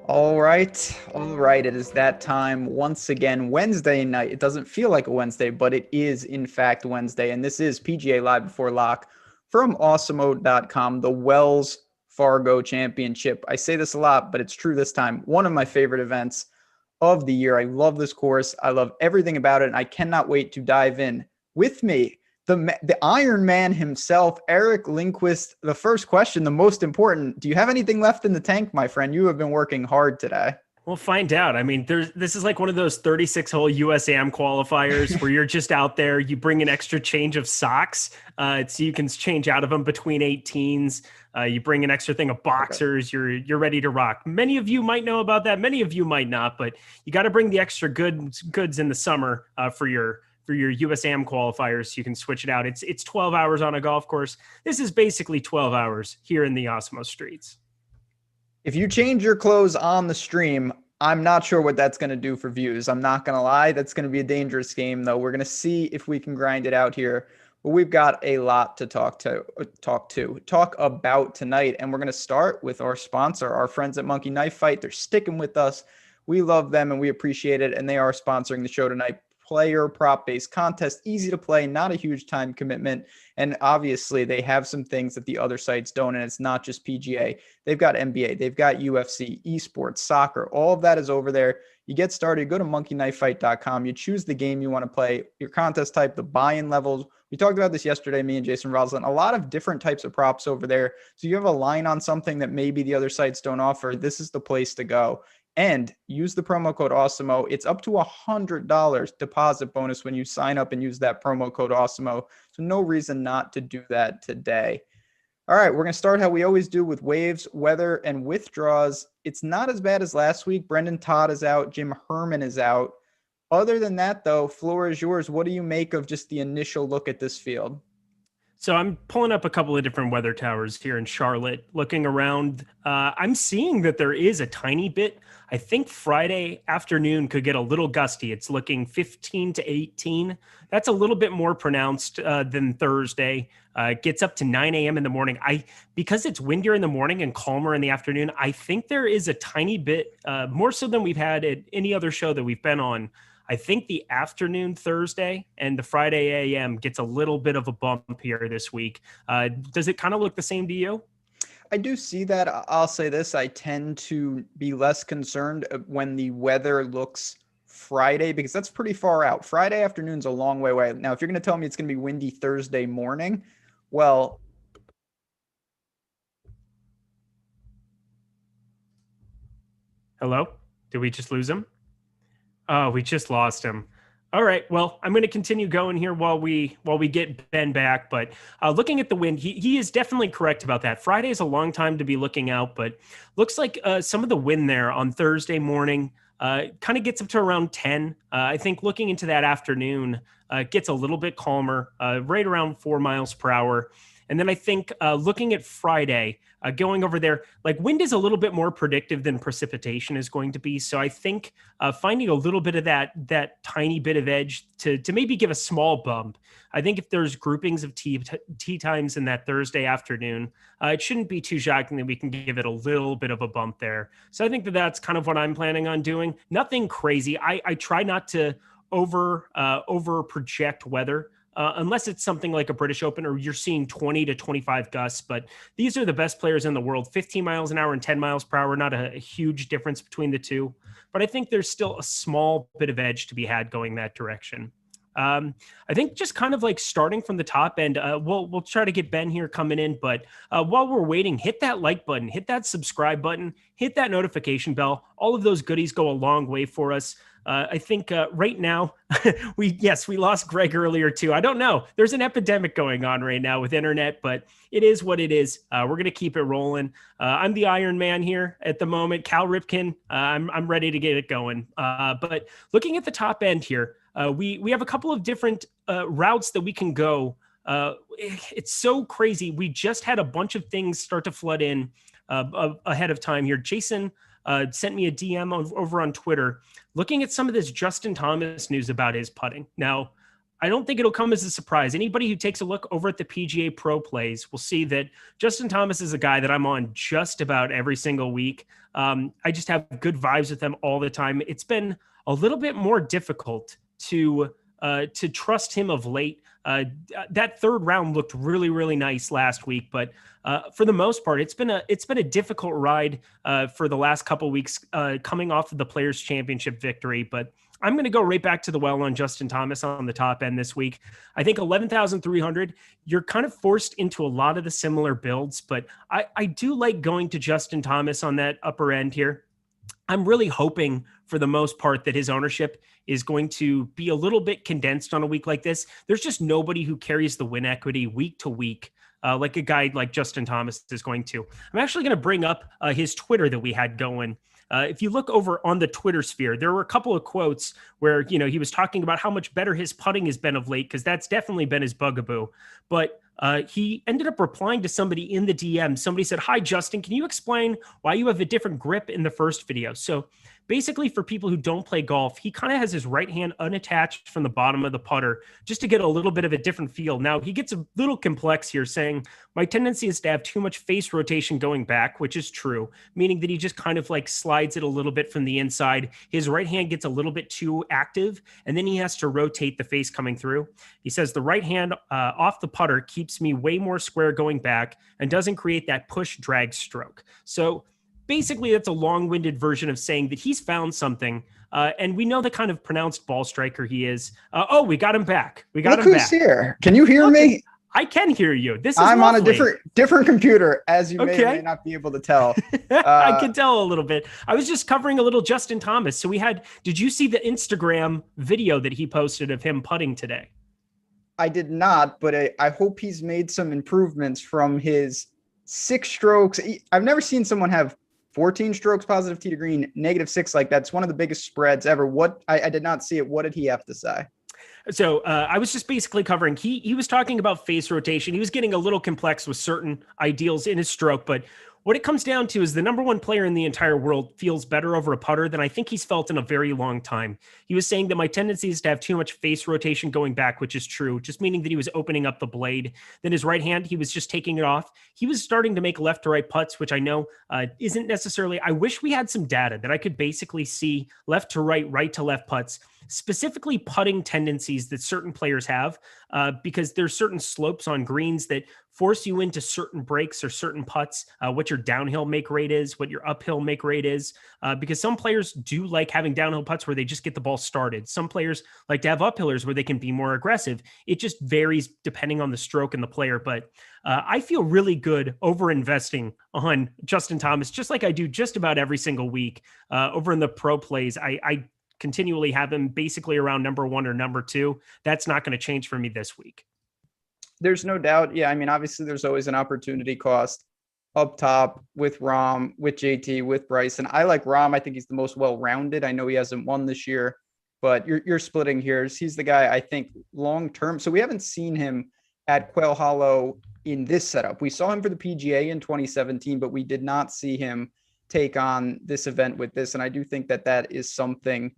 All right. All right. It is that time once again, Wednesday night. It doesn't feel like a Wednesday, but it is in fact Wednesday. And this is PGA Live Before Lock from Awesemo.com, the Wells Fargo Championship. I say this a lot, but it's true this time. One of my favorite events of the year. I love this course. I love everything about it. And I cannot wait to dive in with me. The Iron Man himself, Eric Lindquist. The first question, the most important. Do you have anything left in the tank, my friend? You have been working hard today. We'll find out. I mean, this is like one of those 36-hole USAM qualifiers where you're just out there, you bring an extra change of socks, so you can change out of them between 18s. You bring an extra thing of boxers. Okay. You're ready to rock. Many of you might know about that. Many of you might not, but you got to bring the extra goods in the summer for your USAM qualifiers. So you can switch it out. It's 12 hours on a golf course. This is basically 12 hours here in the Awesemo streets. If you change your clothes on the stream, I'm not sure what that's going to do for views. I'm not going to lie. That's going to be a dangerous game, though. We're going to see if we can grind it out here. But we've got a lot to talk about tonight. And we're going to start with our sponsor, our friends at Monkey Knife Fight. They're sticking with us. We love them and we appreciate it. And they are sponsoring the show tonight. Player prop-based contest, easy to play, not a huge time commitment. And obviously they have some things that the other sites don't, and it's not just PGA. They've got NBA, they've got UFC, esports, soccer, all of that is over there. You get started, go to monkeyknifefight.com. You choose the game you want to play, your contest type, the buy-in levels. We talked about this yesterday, me and Jason Roslin, a lot of different types of props over there. So you have a line on something that maybe the other sites don't offer. This is the place to go. And use the promo code Awesemo. It's up to $100 deposit bonus when you sign up and use that promo code Awesemo. So no reason not to do that today. All right, we're going to start how we always do with waves, weather, and withdraws. It's not as bad as last week. Brendan Todd is out. Jim Herman is out. Other than that, though, floor is yours. What do you make of just the initial look at this field? So I'm pulling up a couple of different weather towers here in Charlotte, looking around. I'm seeing that there is a tiny bit. I think Friday afternoon could get a little gusty. It's looking 15 to 18. That's a little bit more pronounced than Thursday. It gets up to 9 a.m. in the morning. Because it's windier in the morning and calmer in the afternoon, I think there is a tiny bit, more so than we've had at any other show that we've been on. I think the afternoon Thursday and the Friday AM gets a little bit of a bump here this week. Does it kind of look the same to you? I do see that. I'll say this. I tend to be less concerned when the weather looks Friday because that's pretty far out. Friday afternoon's a long way away. Now, if you're going to tell me it's going to be windy Thursday morning, well. Hello? Did we just lose him? Oh, we just lost him. All right. Well, I'm going to continue going here while we get Ben back. But looking at the wind, he is definitely correct about that. Friday is a long time to be looking out, but looks like some of the wind there on Thursday morning kind of gets up to around 10. I think looking into that afternoon gets a little bit calmer, right around 4 miles per hour. And then I think looking at Friday, going over there, like wind is a little bit more predictive than precipitation is going to be. So I think finding a little bit of that tiny bit of edge to maybe give a small bump. I think if there's groupings of tee times in that Thursday afternoon, it shouldn't be too shocking that we can give it a little bit of a bump there. So I think that's kind of what I'm planning on doing. Nothing crazy. I try not to over project weather. Unless it's something like a British Open or you're seeing 20 to 25 gusts. But these are the best players in the world, 15 miles an hour and 10 miles per hour, not a huge difference between the two. But I think there's still a small bit of edge to be had going that direction. I think just kind of like starting from the top end, we'll try to get Ben here coming in. But while we're waiting, hit that like button, hit that subscribe button, hit that notification bell. All of those goodies go a long way for us. I think right now, we lost Greg earlier too. I don't know. There's an epidemic going on right now with internet, but it is what it is. We're going to keep it rolling. I'm the Iron Man here at the moment. Cal Ripken, I'm ready to get it going. But looking at the top end here, we have a couple of different routes that we can go. It's so crazy. We just had a bunch of things start to flood in ahead of time here. Jason sent me a DM over on Twitter looking at some of this Justin Thomas news about his putting. Now, I don't think it'll come as a surprise. Anybody who takes a look over at the PGA Pro plays will see that Justin Thomas is a guy that I'm on just about every single week. I just have good vibes with him all the time. It's been a little bit more difficult to trust him of late. That third round looked really, really nice last week, but for the most part, it's been a difficult ride for the last couple of weeks, coming off of the Players Championship victory. But I'm going to go right back to the well on Justin Thomas on the top end this week. I think 11,300, you're kind of forced into a lot of the similar builds, but I do like going to Justin Thomas on that upper end here. I'm really hoping for the most part that his ownership is going to be a little bit condensed on a week like this. There's just nobody who carries the win equity week to week like a guy like Justin Thomas is going to. I'm actually going to bring up his Twitter that we had going. If you look over on the Twitter sphere, there were a couple of quotes where, he was talking about how much better his putting has been of late, because that's definitely been his bugaboo. But he ended up replying to somebody in the DM. Somebody said, "Hi, Justin, can you explain why you have a different grip in the first video?" So basically, for people who don't play golf, he kind of has his right hand unattached from the bottom of the putter just to get a little bit of a different feel. Now, he gets a little complex here, saying, "My tendency is to have too much face rotation going back," which is true, meaning that he just kind of like slides it a little bit from the inside. His right hand gets a little bit too active, and then he has to rotate the face coming through. He says, "The right hand off the putter keeps me way more square going back and doesn't create that push drag stroke." So basically, that's a long-winded version of saying that he's found something, and we know the kind of pronounced ball striker he is. We got him back. We got him back. Look who's here. Can you hear me? I can hear you. This is I'm lovely. on a different computer, as you may or may not be able to tell. I can tell a little bit. I was just covering a little Justin Thomas. So did you see the Instagram video that he posted of him putting today? I did not, but I hope he's made some improvements from his 6 strokes. I've never seen someone have 14 strokes positive tee to green, -6 like that. It's one of the biggest spreads ever. I did not see it. What did he have to say? So I was just basically covering, he was talking about face rotation. He was getting a little complex with certain ideals in his stroke, but what it comes down to is the number one player in the entire world feels better over a putter than I think he's felt in a very long time. He was saying that my tendency is to have too much face rotation going back, which is true, just meaning that he was opening up the blade. Then his right hand, he was just taking it off. He was starting to make left to right putts, which I know isn't necessarily, I wish we had some data that I could basically see left to right to left putts, specifically putting tendencies that certain players have, because there's certain slopes on greens that force you into certain breaks or certain putts, what your downhill make rate is, what your uphill make rate is, because some players do like having downhill putts where they just get the ball started. Some players like to have uphillers where they can be more aggressive. It just varies depending on the stroke and the player. But I feel really good over investing on Justin Thomas, just like I do just about every single week over in the pro plays. I continually have him basically around number 1 or number 2. That's not going to change for me this week. There's no doubt. Yeah, I mean, obviously there's always an opportunity cost up top with Rahm, with JT, with Bryson. I like Rahm. I think he's the most well-rounded. I know he hasn't won this year, but you're splitting hairs. He's the guy I think long-term. So we haven't seen him at Quail Hollow in this setup. We saw him for the PGA in 2017, but we did not see him take on this event with this. And I do think that is something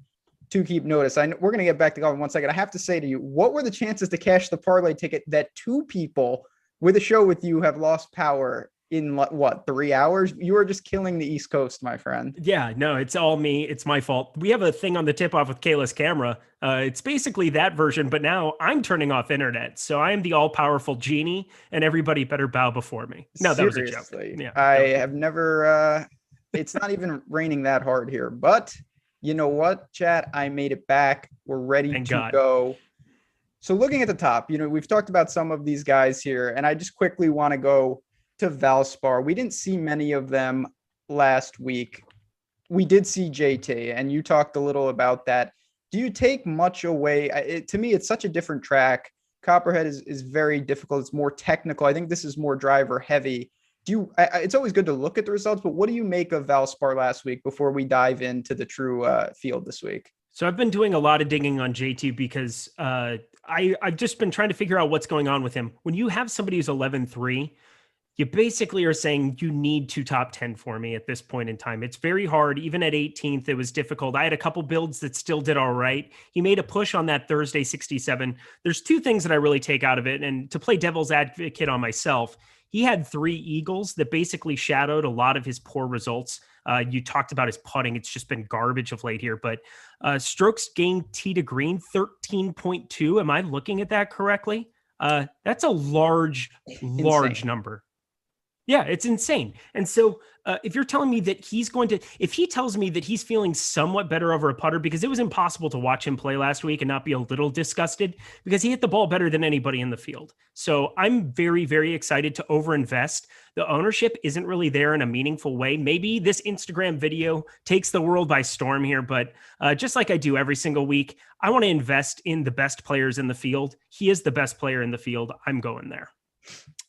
to keep notice. We're going to get back to golf in 1 second. I have to say to you, what were the chances to cash the parlay ticket that 2 people with a show with you have lost power in 3 hours? You are just killing the East Coast, my friend. Yeah, no, it's all me. It's my fault. We have a thing on the tip off with Kayla's camera. It's basically that version, but now I'm turning off internet. So I am the all powerful genie and everybody better bow before me. No, that was a joke. Yeah, I have never, it's not even raining that hard here, but you know what, chat? I made it back. We're ready to go. So looking at the top, we've talked about some of these guys here, and I just quickly want to go to Valspar. We didn't see many of them last week. We did see JT, and you talked a little about that. Do you take much away? To me, it's such a different track. Copperhead is very difficult. It's more technical. I think this is more driver heavy. It's always good to look at the results, but what do you make of Valspar last week before we dive into the true field this week? So I've been doing a lot of digging on JT because I've just been trying to figure out what's going on with him. When you have somebody who's 11-3, you basically are saying you need to top 10 for me at this point in time. It's very hard. Even at 18th, it was difficult. I had a couple builds that still did all right. He made a push on that Thursday 67. There's two things that I really take out of it. And to play devil's advocate on myself, he had 3 eagles that basically shadowed a lot of his poor results. You talked about his putting. It's just been garbage of late here. But strokes gained tee to green, 13.2. Am I looking at that correctly? That's a large number. Yeah, it's insane. And so if you're telling me that if he tells me that he's feeling somewhat better over a putter, because it was impossible to watch him play last week and not be a little disgusted because he hit the ball better than anybody in the field. So I'm very, very excited to overinvest. The ownership isn't really there in a meaningful way. Maybe this Instagram video takes the world by storm here, but just like I do every single week, I want to invest in the best players in the field. He is the best player in the field. I'm going there.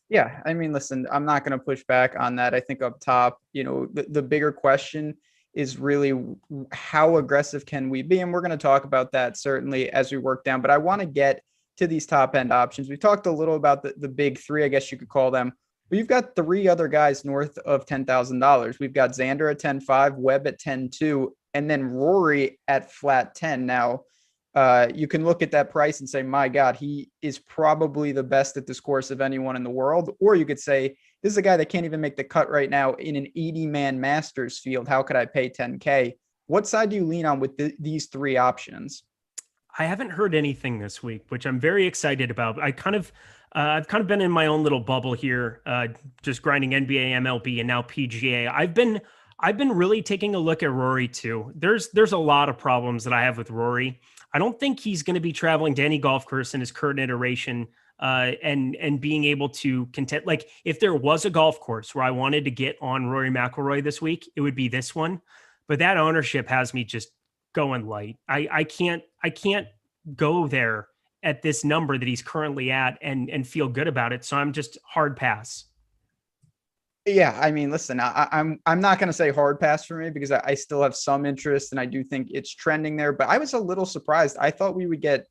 Yeah, I mean, listen, I'm not going to push back on that. I think up top, the bigger question is really how aggressive can we be? And we're going to talk about that certainly as we work down. But I want to get to these top end options. We talked a little about the big three, I guess you could call them. But you've got 3 other guys north of $10,000. We've got Xander at 10.5, Webb at 10.2, and then Rory at flat 10. Now, you can look at that price and say, my God, he is probably the best at this course of anyone in the world. Or you could say, this is a guy that can't even make the cut right now in an 80-man Masters field. How could I pay 10K? What side do you lean on with these 3 options? I haven't heard anything this week, which I'm very excited about. I've kind of been in my own little bubble here, just grinding NBA, MLB, and now PGA. I've been really taking a look at Rory too. There's a lot of problems that I have with Rory. I don't think he's going to be traveling to any golf course in his current iteration and being able to contend. Like if there was a golf course where I wanted to get on Rory McIlroy this week, it would be this one. But that ownership has me just going light. I can't go there at this number that he's currently at and feel good about it. So I'm just hard pass. Yeah, I mean, listen, I'm not going to say hard pass for me because I still have some interest and I do think it's trending there. But I was a little surprised. I thought we would get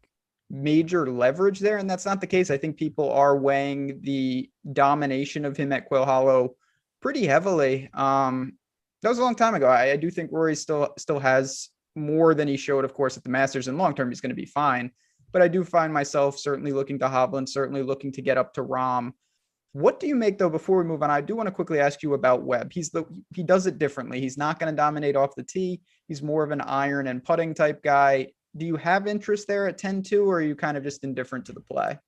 major leverage there, and that's not the case. I think people are weighing the domination of him at Quail Hollow pretty heavily. That was a long time ago. I do think Rory still has more than he showed, of course, at the Masters. And long term, he's going to be fine. But I do find myself certainly looking to Hovland, certainly looking to get up to Rahm. What do you make, though, before we move on? I do want to quickly ask you about Webb. He does it differently. He's not going to dominate off the tee. He's more of an iron and putting type guy. Do you have interest there at 10-2, or are you kind of just indifferent to the play?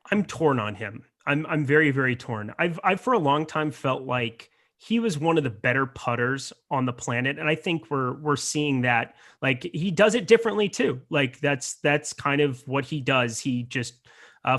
I'm torn on him. I'm very, very torn. I've for a long time felt like he was one of the better putters on the planet. And I think we're seeing that. Like he does it differently too. Like that's kind of what he does. He just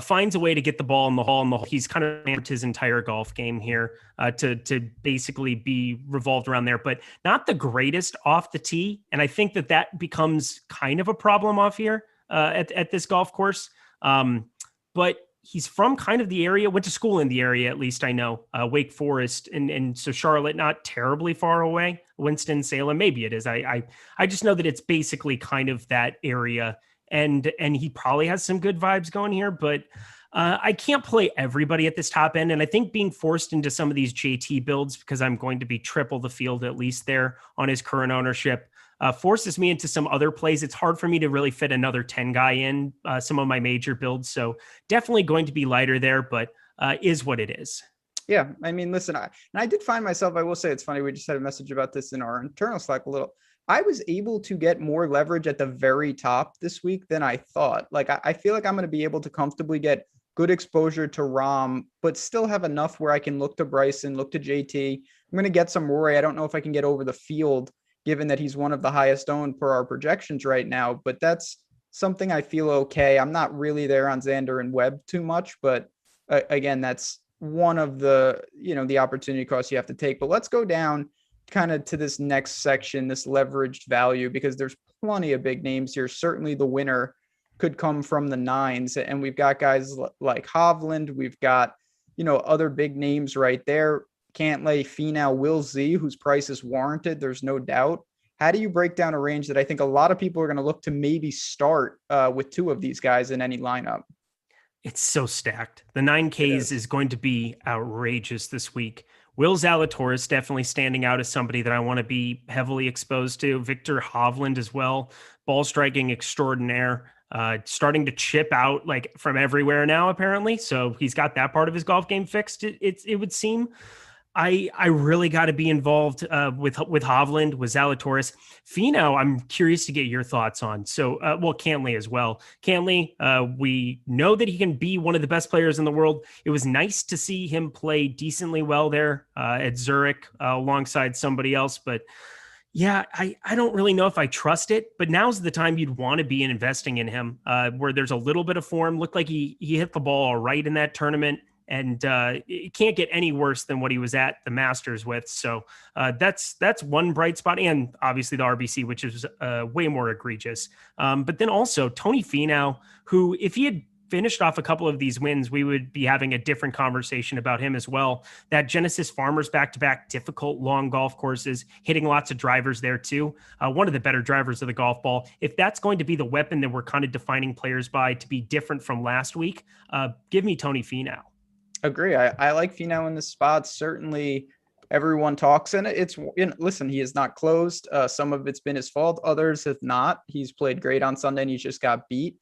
finds a way to get the ball in the hole. He's kind of managed his entire golf game here to basically be revolved around there, but not the greatest off the tee. And I think that becomes kind of a problem off here at this golf course. But he's from kind of the area, went to school in the area, at least I know, Wake Forest. And so Charlotte, not terribly far away. Winston-Salem, maybe it is. I just know that it's basically kind of that area. And he probably has some good vibes going here, but I can't play everybody at this top end. And I think being forced into some of these JT builds, because I'm going to be triple the field at least there on his current ownership, forces me into some other plays. It's hard for me to really fit another 10 guy in some of my major builds. So definitely going to be lighter there, but is what it is. Yeah. I mean, listen, I did find myself, I will say it's funny. We just had a message about this in our internal Slack a little. I was able to get more leverage at the very top this week than I thought. Like, I feel like I'm going to be able to comfortably get good exposure to Rahm, but still have enough where I can look to Bryson, look to JT. I'm going to get some Rory. I don't know if I can get over the field, given that he's one of the highest owned per our projections right now, but that's something I feel okay. I'm not really there on Xander and Webb too much, but again, that's one of the, the opportunity costs you have to take. But let's go down kind of to this next section, this leveraged value, because there's plenty of big names here. Certainly the winner could come from the 9s, and we've got guys like Hovland. We've got, other big names right there. Cantlay, Finau, Will Z, whose price is warranted. There's no doubt. How do you break down a range that I think a lot of people are going to look to maybe start with 2 of these guys in any lineup? It's so stacked. The 9Ks is going to be outrageous this week. Will Zalatoris definitely standing out as somebody that I want to be heavily exposed to. Victor Hovland as well, ball striking extraordinaire, starting to chip out like from everywhere now apparently. So he's got that part of his golf game fixed. It would seem. I really got to be involved with Hovland, with Zalatoris. Finau, I'm curious to get your thoughts on. So, well, Cantlay as well. Cantlay, we know that he can be one of the best players in the world. It was nice to see him play decently well there at Zurich alongside somebody else. But yeah, I don't really know if I trust it. But now's the time you'd want to be investing in him, where there's a little bit of form. Looked like he hit the ball all right in that tournament. And it can't get any worse than what he was at the Masters with. So that's one bright spot. And obviously the RBC, which is way more egregious. But then also Tony Finau, who if he had finished off a couple of these wins, we would be having a different conversation about him as well. That Genesis Farmers back-to-back difficult long golf courses, hitting lots of drivers there too. One of the better drivers of the golf ball. If that's going to be the weapon that we're kind of defining players by to be different from last week, give me Tony Finau. Agree. I like Finau in this spot. Certainly everyone talks, and listen, he has not closed. Some of it's been his fault. Others have not. He's played great on Sunday and he just got beat.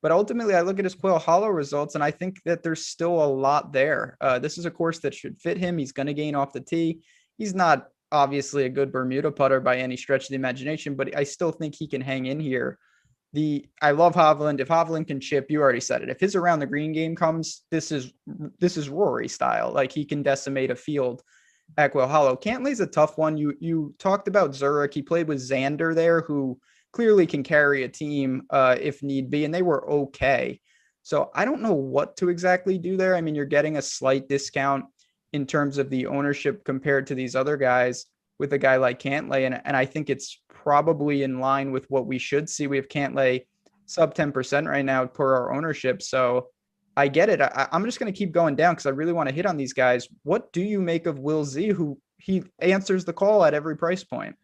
But ultimately I look at his Quail Hollow results and I think that there's still a lot there. This is a course that should fit him. He's going to gain off the tee. He's not obviously a good Bermuda putter by any stretch of the imagination, but I still think he can hang in here. I love Hovland. If Hovland can chip, you already said it. If his around the green game comes, this is Rory style. Like he can decimate a field at Quail Hollow. Cantlay's a tough one. You talked about Zurich. He played with Xander there, who clearly can carry a team if need be, and they were okay. So I don't know what to exactly do there. I mean, you're getting a slight discount in terms of the ownership compared to these other guys with a guy like Cantlay, and I think it's probably in line with what we should see. We have Cantlay sub 10% right now per our ownership. So I get it. I'm just going to keep going down because I really want to hit on these guys. What do you make of Will Z, who he answers the call at every price point?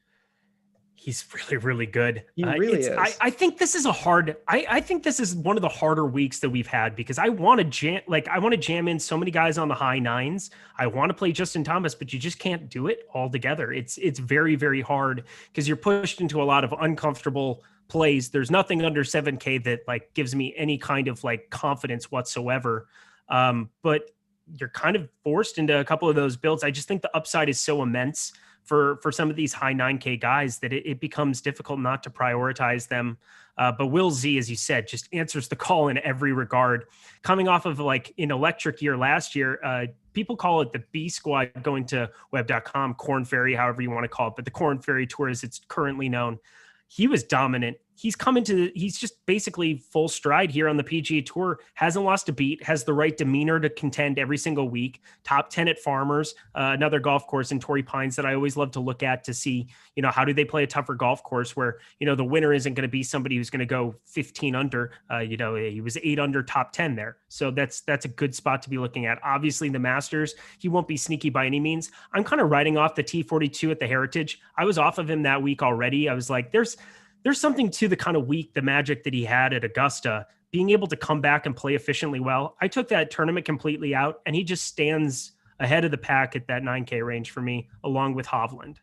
He's really, really good. He really is. I think this is I think this is one of the harder weeks that we've had because I want to jam in so many guys on the high nines. I want to play Justin Thomas, but you just can't do it all together. It's very, very hard because you're pushed into a lot of uncomfortable plays. There's nothing under 7K that like gives me any kind of like confidence whatsoever. But you're kind of forced into a couple of those builds. I just think the upside is so immense for some of these high 9K guys that it becomes difficult not to prioritize them. But Will Z, as you said, just answers the call in every regard. Coming off of like an electric year last year, people call it the B squad going to web.com, Corn Ferry, however you want to call it, but the Corn Ferry Tour as it's currently known. He was dominant. He's just basically full stride here on the PGA Tour, hasn't lost a beat, has the right demeanor to contend every single week, top 10 at Farmers, another golf course in Torrey Pines that I always love to look at to see, how do they play a tougher golf course where, the winner isn't going to be somebody who's going to go 15 under, he was 8 under top 10 there. So that's a good spot to be looking at. Obviously the Masters, he won't be sneaky by any means. I'm kind of riding off the T42 at the Heritage. I was off of him that week already. I was like, there's something to the kind of week, the magic that he had at Augusta, being able to come back and play efficiently well. I took that tournament completely out, and he just stands ahead of the pack at that 9K range for me, along with Hovland.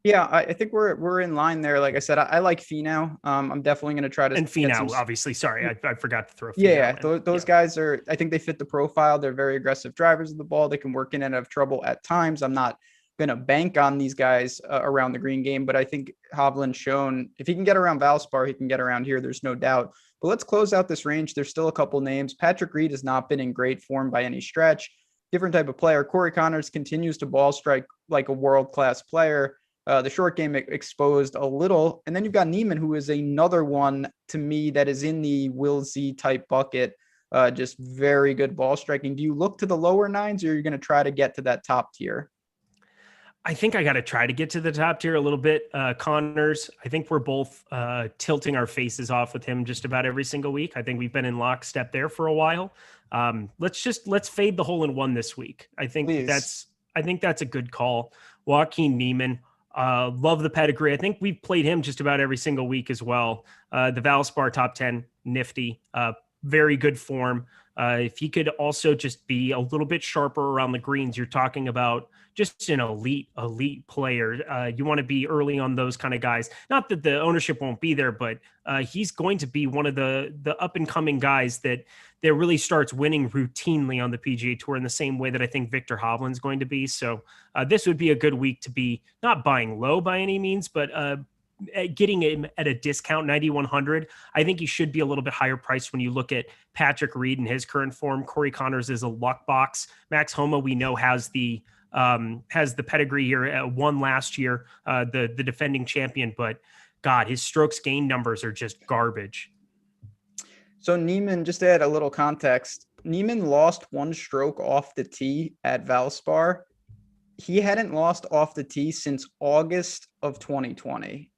Yeah, I think we're in line there. Like I said, I like Finau. I'm definitely going to try to. And Finau, obviously. Sorry, I forgot to throw. Finau those guys are. I think they fit the profile. They're very aggressive drivers of the ball. They can work in and out of trouble at times. I'm not going to bank on these guys around the green game, but I think Hovland's shown if he can get around Valspar, he can get around here. There's no doubt. But let's close out this range. There's still a couple names. Patrick Reed has not been in great form by any stretch. Different type of player. Corey Connors continues to ball strike like a world-class player. The short game exposed a little. And then you've got Neiman, who is another one to me that is in the Will Z type bucket. Just very good ball striking. Do you look to the lower nines or are you going to try to get to that top tier? I think I got to try to get to the top tier a little bit. Connors, I think we're both tilting our faces off with him just about every single week. I think we've been in lockstep there for a while. Let's fade the hole in one this week. I think that's a good call. Joaquin Neiman, love the pedigree. I think we've played him just about every single week as well. The Valspar top 10, nifty. very good form. If he could also just be a little bit sharper around the greens, you're talking about just an elite player. You want to be early on those kind of guys. Not that the ownership won't be there, but he's going to be one of the up and coming guys that really starts winning routinely on the PGA Tour in the same way that I think Victor Hovland's going to be. So this would be a good week to be not buying low by any means, but getting him at a discount, 9,100. I think he should be a little bit higher priced when you look at Patrick Reed and his current form. Corey Connors is a luck box. Max Homa, we know, has the pedigree here. Won last year, the defending champion, but God, his strokes gain numbers are just garbage. So Neiman, just to add a little context, Neiman lost one stroke off the tee at Valspar. He hadn't lost off the tee since August of 2020.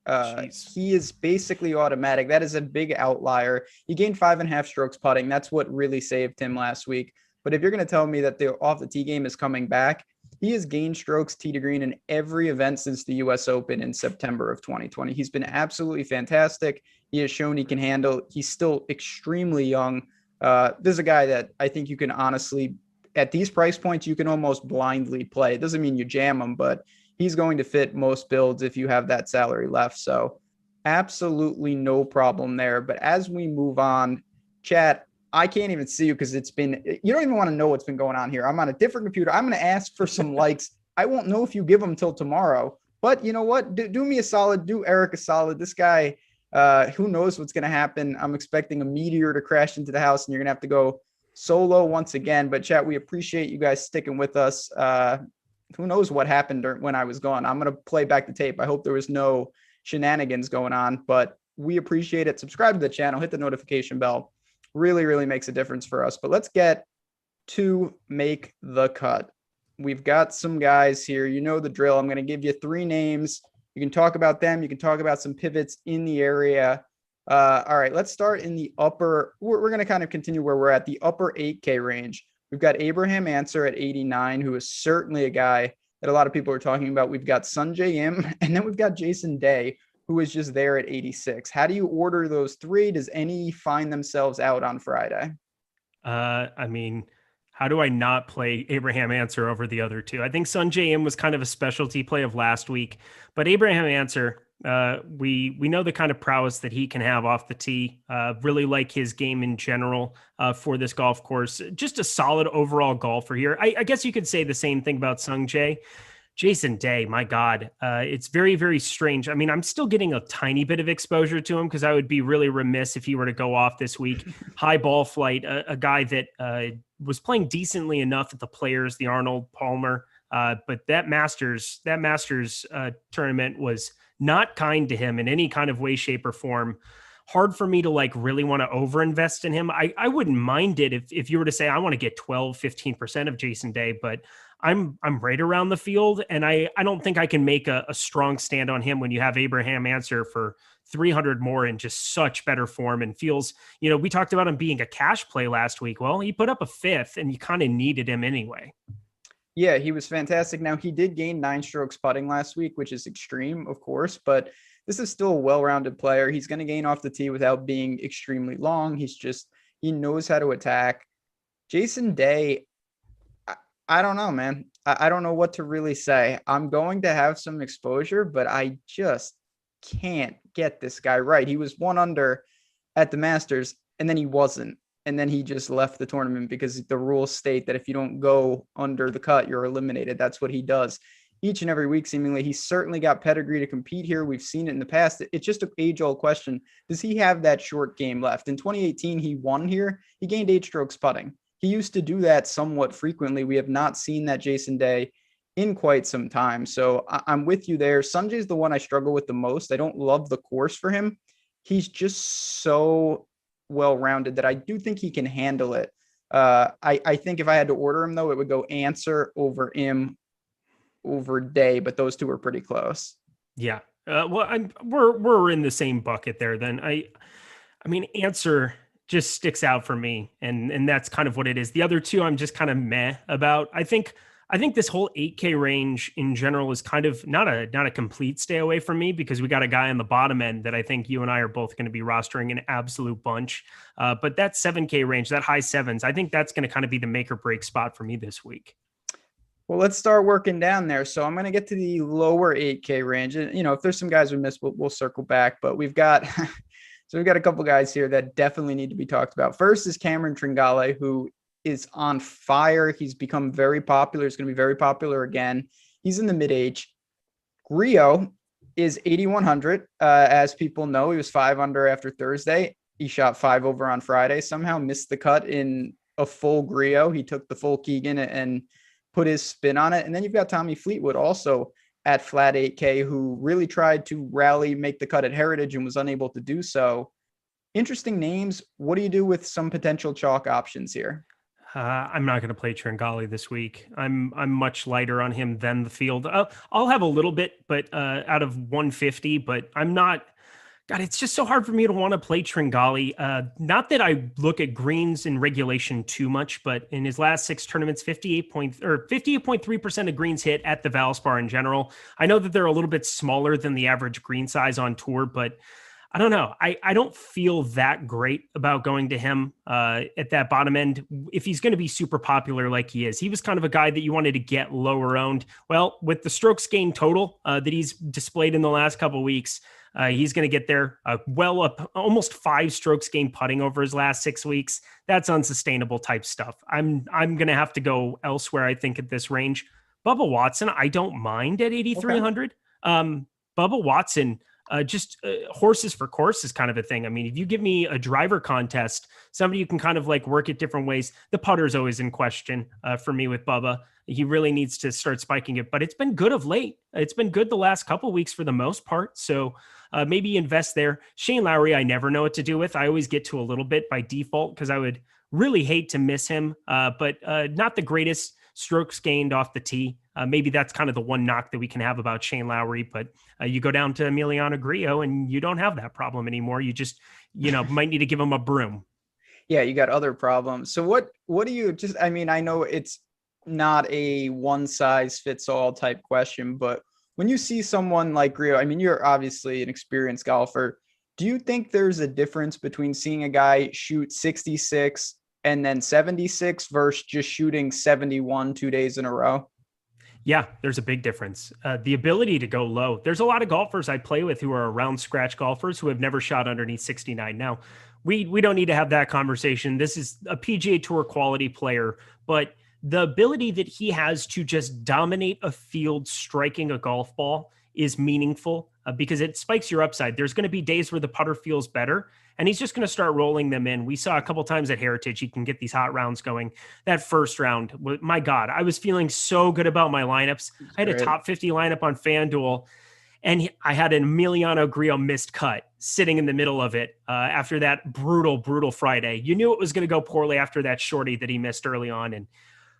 He is basically automatic. That is a big outlier. He gained 5.5 strokes putting. That's what really saved him last week. But if you're going to tell me that the off the tee game is coming back, he has gained strokes tee to green in every event since the US Open in September of 2020. He's been absolutely fantastic. He has shown he can handle. He's still extremely young. This is a guy that I think you can honestly, at these price points, you can almost blindly play. It doesn't mean you jam him, but he's going to fit most builds if you have that salary left. So absolutely no problem there. But as we move on, chat, I can't even see you because you don't even want to know what's been going on here. I'm on a different computer. I'm going to ask for some likes. I won't know if you give them till tomorrow, but you know what? Do me a solid, do Eric a solid. This guy, who knows what's going to happen. I'm expecting a meteor to crash into the house and you're going to have to go solo once again. But chat, we appreciate you guys sticking with us. Who knows what happened when I was gone. I'm going to play back the tape. I hope there was no shenanigans going on, but we appreciate it. Subscribe to the channel, hit the notification bell. Really, really makes a difference for us. But let's get to make the cut. We've got some guys here. You know the drill. I'm going to give you 3 names. You can talk about them. You can talk about some pivots in the area. All right, let's start in the upper. We're going to kind of continue where we're at, the upper 8K range. We've got Abraham Answer at 89, who is certainly a guy that a lot of people are talking about. We've got Sungjae Im, and then we've got Jason Day, who is just there at 86. How do you order those 3? Does any find themselves out on Friday? I mean, how do I not play Abraham Answer over the other 2? I think Sungjae Im was kind of a specialty play of last week, but Abraham Answer, we know the kind of prowess that he can have off the tee. Really like his game in general for this golf course. Just a solid overall golfer here. I guess you could say the same thing about Sungjae. Jason Day, my God, it's very, very strange. I mean, I'm still getting a tiny bit of exposure to him because I would be really remiss if he were to go off this week. High ball flight, a guy that was playing decently enough at the Players, the Arnold Palmer, but that Masters tournament was not kind to him in any kind of way, shape, or form. Hard for me to really want to overinvest in him. I wouldn't mind it if you were to say, I want to get 12, 15% of Jason Day, but I'm right around the field, and I don't think I can make a strong stand on him when you have Abraham Answer for 300 more in just such better form and feels, we talked about him being a cash play last week. Well, he put up a 5th and you kind of needed him anyway. Yeah, he was fantastic. Now, he did gain 9 strokes putting last week, which is extreme, of course, but this is still a well-rounded player. He's going to gain off the tee without being extremely long. He knows how to attack. Jason Day, I don't know, man. I don't know what to really say. I'm going to have some exposure, but I just can't get this guy right. He was 1 under at the Masters, and then he wasn't. And then he just left the tournament because the rules state that if you don't go under the cut, you're eliminated. That's what he does each and every week, seemingly. He's certainly got pedigree to compete here. We've seen it in the past. It's just an age-old question. Does he have that short game left? In 2018, he won here. He gained 8 strokes putting. He used to do that somewhat frequently. We have not seen that Jason Day in quite some time. So I'm with you there. Sungjae's the one I struggle with the most. I don't love the course for him. He's just so well-rounded that I do think he can handle it. I think if I had to order him, though, it would go Answer over Im over Day, but those 2 are pretty close. Yeah. We're in the same bucket there then. I mean, Answer just sticks out for me, and that's kind of what it is. The other 2 I'm just kind of meh about. I think I think this whole 8K range in general is kind of not a complete stay away from me, because we got a guy on the bottom end that I think you and I are both going to be rostering an absolute bunch. But that 7K range, that high sevens, I think that's going to kind of be the make or break spot for me this week. Well, let's start working down there. So I'm going to get to the lower 8K range. And, if there's some guys we missed, we'll circle back. But we've got so we've got a couple guys here that definitely need to be talked about. First is Cameron Tringale, who is on fire. He's become very popular. He's going to be very popular again. He's in the mid-age. Rio is 8,100. As people know, he was 5 under after Thursday. He shot 5 over on Friday. Somehow missed the cut in a full Grio. He took the full Keegan and put his spin on it. And then you've got Tommy Fleetwood also at flat 8K, who really tried to rally, make the cut at Heritage and was unable to do so. Interesting names. What do you do with some potential chalk options here? I'm not going to play Tringale this week. I'm much lighter on him than the field. I'll have a little bit, but out of 150, but I'm not. God, it's just so hard for me to want to play Tringale. Not that I look at greens in regulation too much, but in his last 6 tournaments, 58.3% of greens hit at the Valspar in general. I know that they're a little bit smaller than the average green size on tour, but I don't know. I don't feel that great about going to him at that bottom end if he's going to be super popular like he is. He was kind of a guy that you wanted to get lower owned. Well, with the strokes gained total that he's displayed in the last couple of weeks, he's going to get there well up, almost 5 strokes gained putting over his last 6 weeks. That's unsustainable type stuff. I'm going to have to go elsewhere, I think, at this range. Bubba Watson, I don't mind at 8,300. Okay. Bubba Watson, just horses for courses kind of a thing. I mean, if you give me a driver contest, somebody you can kind of like work it different ways. The putter's always in question for me with Bubba. He really needs to start spiking it, but it's been good of late. It's been good the last couple of weeks for the most part. So maybe invest there. Shane Lowry, I never know what to do with. I always get to a little bit by default because I would really hate to miss him, but not the greatest strokes gained off the tee. Maybe that's kind of the one knock that we can have about Shane Lowry, but you go down to Emiliano Grillo and you don't have that problem anymore. You just, might need to give him a broom. Yeah, you got other problems. So what do you just, I mean, I know it's not a one size fits all type question, but when you see someone like Grillo, I mean, you're obviously an experienced golfer. Do you think there's a difference between seeing a guy shoot 66 and then 76 versus just shooting 71 2 days in a row? Yeah, there's a big difference. The ability to go low. There's a lot of golfers I play with who are around scratch golfers who have never shot underneath 69. Now, we don't need to have that conversation. This is a PGA Tour quality player, but the ability that he has to just dominate a field striking a golf ball is meaningful because it spikes your upside. There's going to be days where the putter feels better, and he's just going to start rolling them in. We saw a couple times at Heritage, he can get these hot rounds going. That first round, my God, I was feeling so good about my lineups. I had a top 50 lineup on FanDuel, and I had an Emiliano Grillo missed cut sitting in the middle of it after that brutal Friday. You knew it was going to go poorly after that shorty that he missed early on, and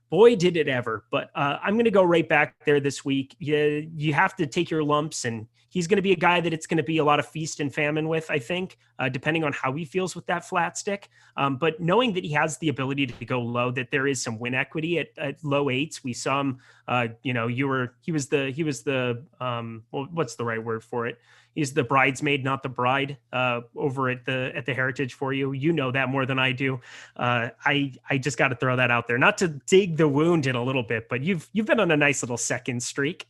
boy, did it ever. But I'm going to go right back there this week. You have to take your lumps, and he's going to be a guy that it's going to be a lot of feast and famine with, I think, depending on how he feels with that flat stick. But knowing that he has the ability to go low, that there is some win equity at low 8s. We saw him, he was the well, what's the right word for it? He's the bridesmaid, not the bride, over at the Heritage for you. You know that more than I do. I just got to throw that out there, not to dig the wound in a little bit, but you've been on a nice little second streak.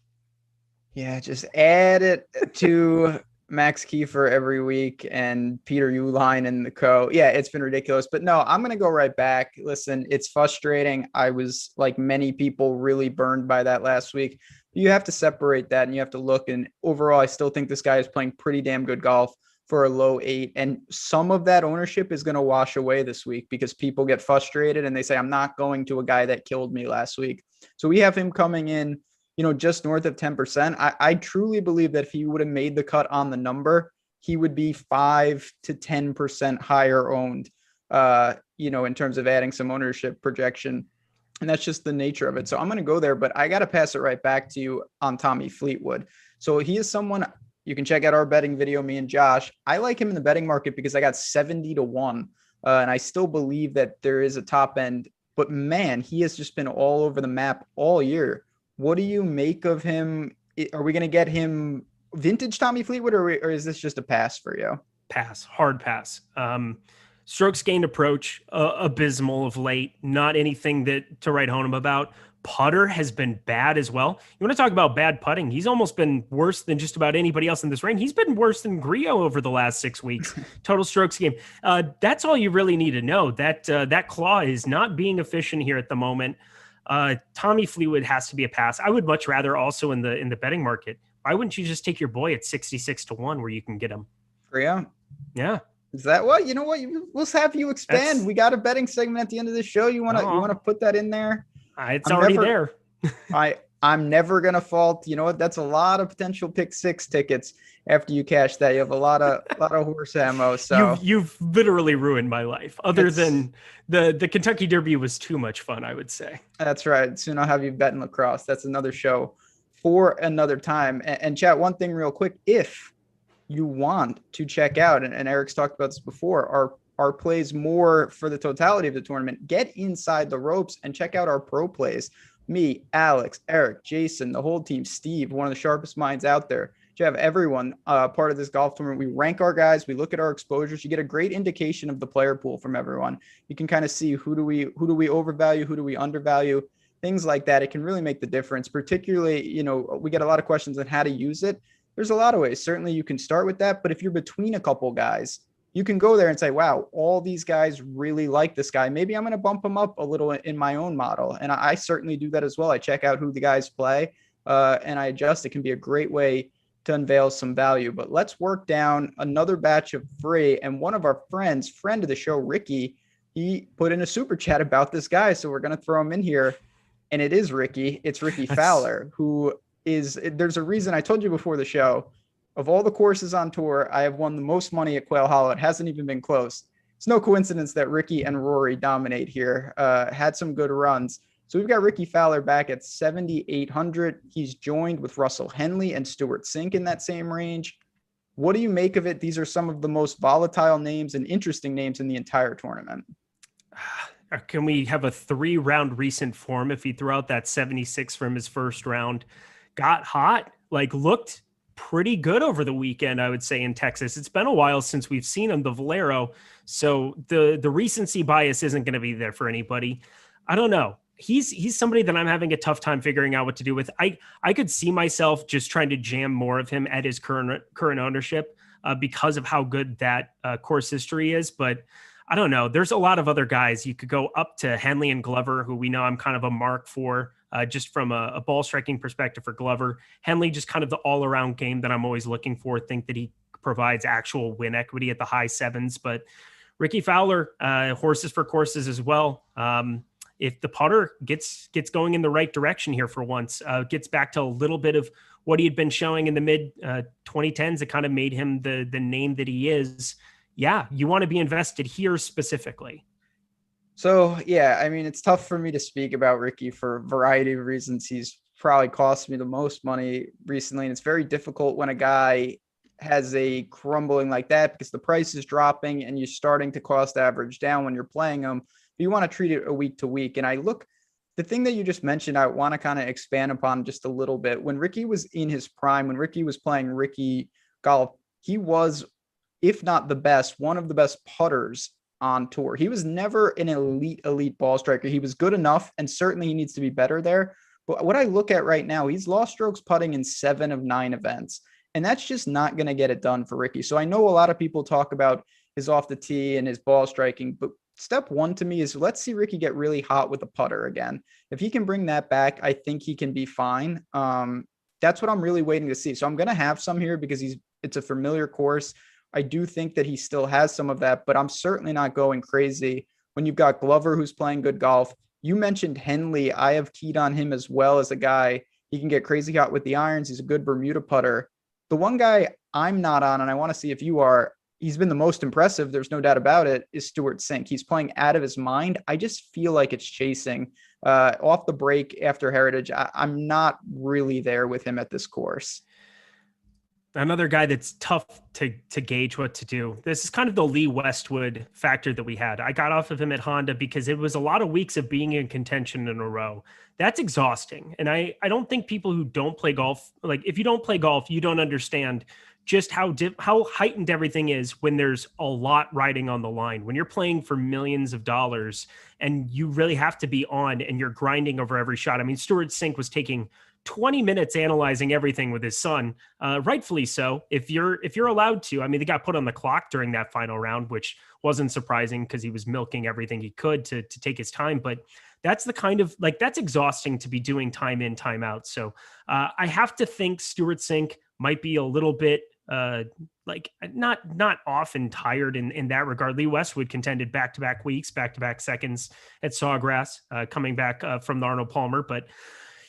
Yeah, just add it to Max Kiefer every week and Peter Uihlein and the co. Yeah, it's been ridiculous. But no, I'm going to go right back. Listen, it's frustrating. I was, like many people, really burned by that last week. You have to separate that and you have to look. And overall, I still think this guy is playing pretty damn good golf for a low 8. And some of that ownership is going to wash away this week because people get frustrated and they say, I'm not going to a guy that killed me last week. So we have him coming in, just north of 10%. I truly believe that if he would have made the cut on the number, he would be 5 to 10% higher owned, in terms of adding some ownership projection. And that's just the nature of it. So I'm going to go there, but I got to pass it right back to you on Tommy Fleetwood. So he is someone you can check out our betting video, me and Josh. I like him in the betting market because I got 70 to 1. And I still believe that there is a top end but man, he has just been all over the map all year. What do you make of him? Are we going to get him vintage Tommy Fleetwood, or is this just a pass for you? Pass, hard pass. Strokes gained approach, abysmal of late. Not anything that to write home about. Putter has been bad as well. You want to talk about bad putting? He's almost been worse than just about anybody else in this range. He's been worse than Griot over the last 6 weeks. Total strokes game. That's all you really need to know. That claw is not being efficient here at the moment. Tommy Fleetwood has to be a pass. I would much rather also in the betting market. Why wouldn't you just take your boy at 66-1 where you can get him? Griot? Yeah. Is that what? You know what? We'll have you expand. We got a betting segment at the end of the show. You want to put that in there? It's already there. I'm never going to fault. You know what? That's a lot of potential pick 6 tickets after you cash that. You have a lot of horse ammo. So you've literally ruined my life. Other than the Kentucky Derby was too much fun, I would say. That's right. Soon I'll have you betting lacrosse. That's another show for another time. And chat, one thing real quick. If you want to check out, and Eric's talked about this before, our plays more for the totality of the tournament, get inside the ropes and check out our pro plays. Me, Alex, Eric, Jason, the whole team, Steve, one of the sharpest minds out there. You have everyone part of this golf tournament. We rank our guys. We look at our exposures. You get a great indication of the player pool from everyone. You can kind of see who do we overvalue, who do we undervalue, things like that. It can really make the difference. Particularly, we get a lot of questions on how to use it. There's a lot of ways. Certainly you can start with that, but if you're between a couple guys, you can go there and say, wow, all these guys really like this guy. Maybe I'm going to bump him up a little in my own model. And I certainly do that as well. I check out who the guys play and I adjust. It can be a great way to unveil some value. But let's work down another batch of free. And one of our friend of the show, Ricky, he put in a super chat about this guy. So we're going to throw him in here. And it is Ricky. It's Ricky Fowler, who there's a reason I told you before the show. Of all the courses on tour, I have won the most money at Quail Hollow. It hasn't even been close. It's no coincidence that Ricky and Rory dominate here. Had some good runs. So we've got Ricky Fowler back at 7,800. He's joined with Russell Henley and Stuart Sink in that same range. What do you make of it? These are some of the most volatile names and interesting names in the entire tournament. Can we have a 3-round recent form if he threw out that 76 from his first round? Got hot, looked pretty good over the weekend, I would say, in Texas. It's been a while since we've seen him, the Valero. So the recency bias isn't going to be there for anybody. I don't know. He's somebody that I'm having a tough time figuring out what to do with. I could see myself just trying to jam more of him at his current ownership because of how good that course history is. But I don't know. There's a lot of other guys. You could go up to Henley and Glover, who we know I'm kind of a mark for. Just from a ball striking perspective for Glover. Henley, just kind of the all-around game that I'm always looking for. Think that he provides actual win equity at the high 7s. But Ricky Fowler, horses for courses as well. If the putter gets going in the right direction here for once, gets back to a little bit of what he had been showing in the mid 2010s, it kind of made him the name that he is. Yeah, you want to be invested here specifically. So, yeah, I mean, it's tough for me to speak about Ricky for a variety of reasons. He's probably cost me the most money recently, and it's very difficult when a guy has a crumbling like that because the price is dropping and you're starting to cost average down when you're playing him. But you want to treat it a week to week. And the thing that you just mentioned, I want to kind of expand upon just a little bit. When Ricky was in his prime, when Ricky was playing Ricky golf, he was, if not the best, one of the best putters on tour. He was never an elite ball striker. He was good enough, and certainly he needs to be better there. But what I look at right now, he's lost strokes putting in 7 of 9 events, and that's just not going to get it done for Ricky. So I know a lot of people talk about his off the tee and his ball striking, but step one to me is let's see Ricky get really hot with the putter again. If he can bring that back, I think he can be fine. That's what I'm really waiting to see. So I'm going to have some here because it's a familiar course. I do think that he still has some of that, but I'm certainly not going crazy when you've got Glover, who's playing good golf. You mentioned Henley. I have keyed on him as well as a guy. He can get crazy hot with the irons. He's a good Bermuda putter. The one guy I'm not on, and I want to see if you are, he's been the most impressive, there's no doubt about it, is Stuart Sink. He's playing out of his mind. I just feel like it's chasing off the break after Heritage. I'm not really there with him at this course. Another guy that's tough to gauge what to do. This is kind of the Lee Westwood factor that we had. I got off of him at Honda because it was a lot of weeks of being in contention in a row. That's exhausting. And I don't think people who don't play golf, like if you don't play golf, you don't understand just how heightened everything is when there's a lot riding on the line. When you're playing for millions of dollars and you really have to be on and you're grinding over every shot. I mean, Stuart Sink was taking 20 minutes analyzing everything with his son, rightfully so. If you're allowed to, I mean, they got put on the clock during that final round, which wasn't surprising because he was milking everything he could to take his time. But that's the kind of that's exhausting to be doing time in, time out. So I have to think Stuart Sink might be a little bit not often tired in that regard. Lee Westwood contended back-to-back weeks, back-to-back seconds at Sawgrass, coming back from the Arnold Palmer, but.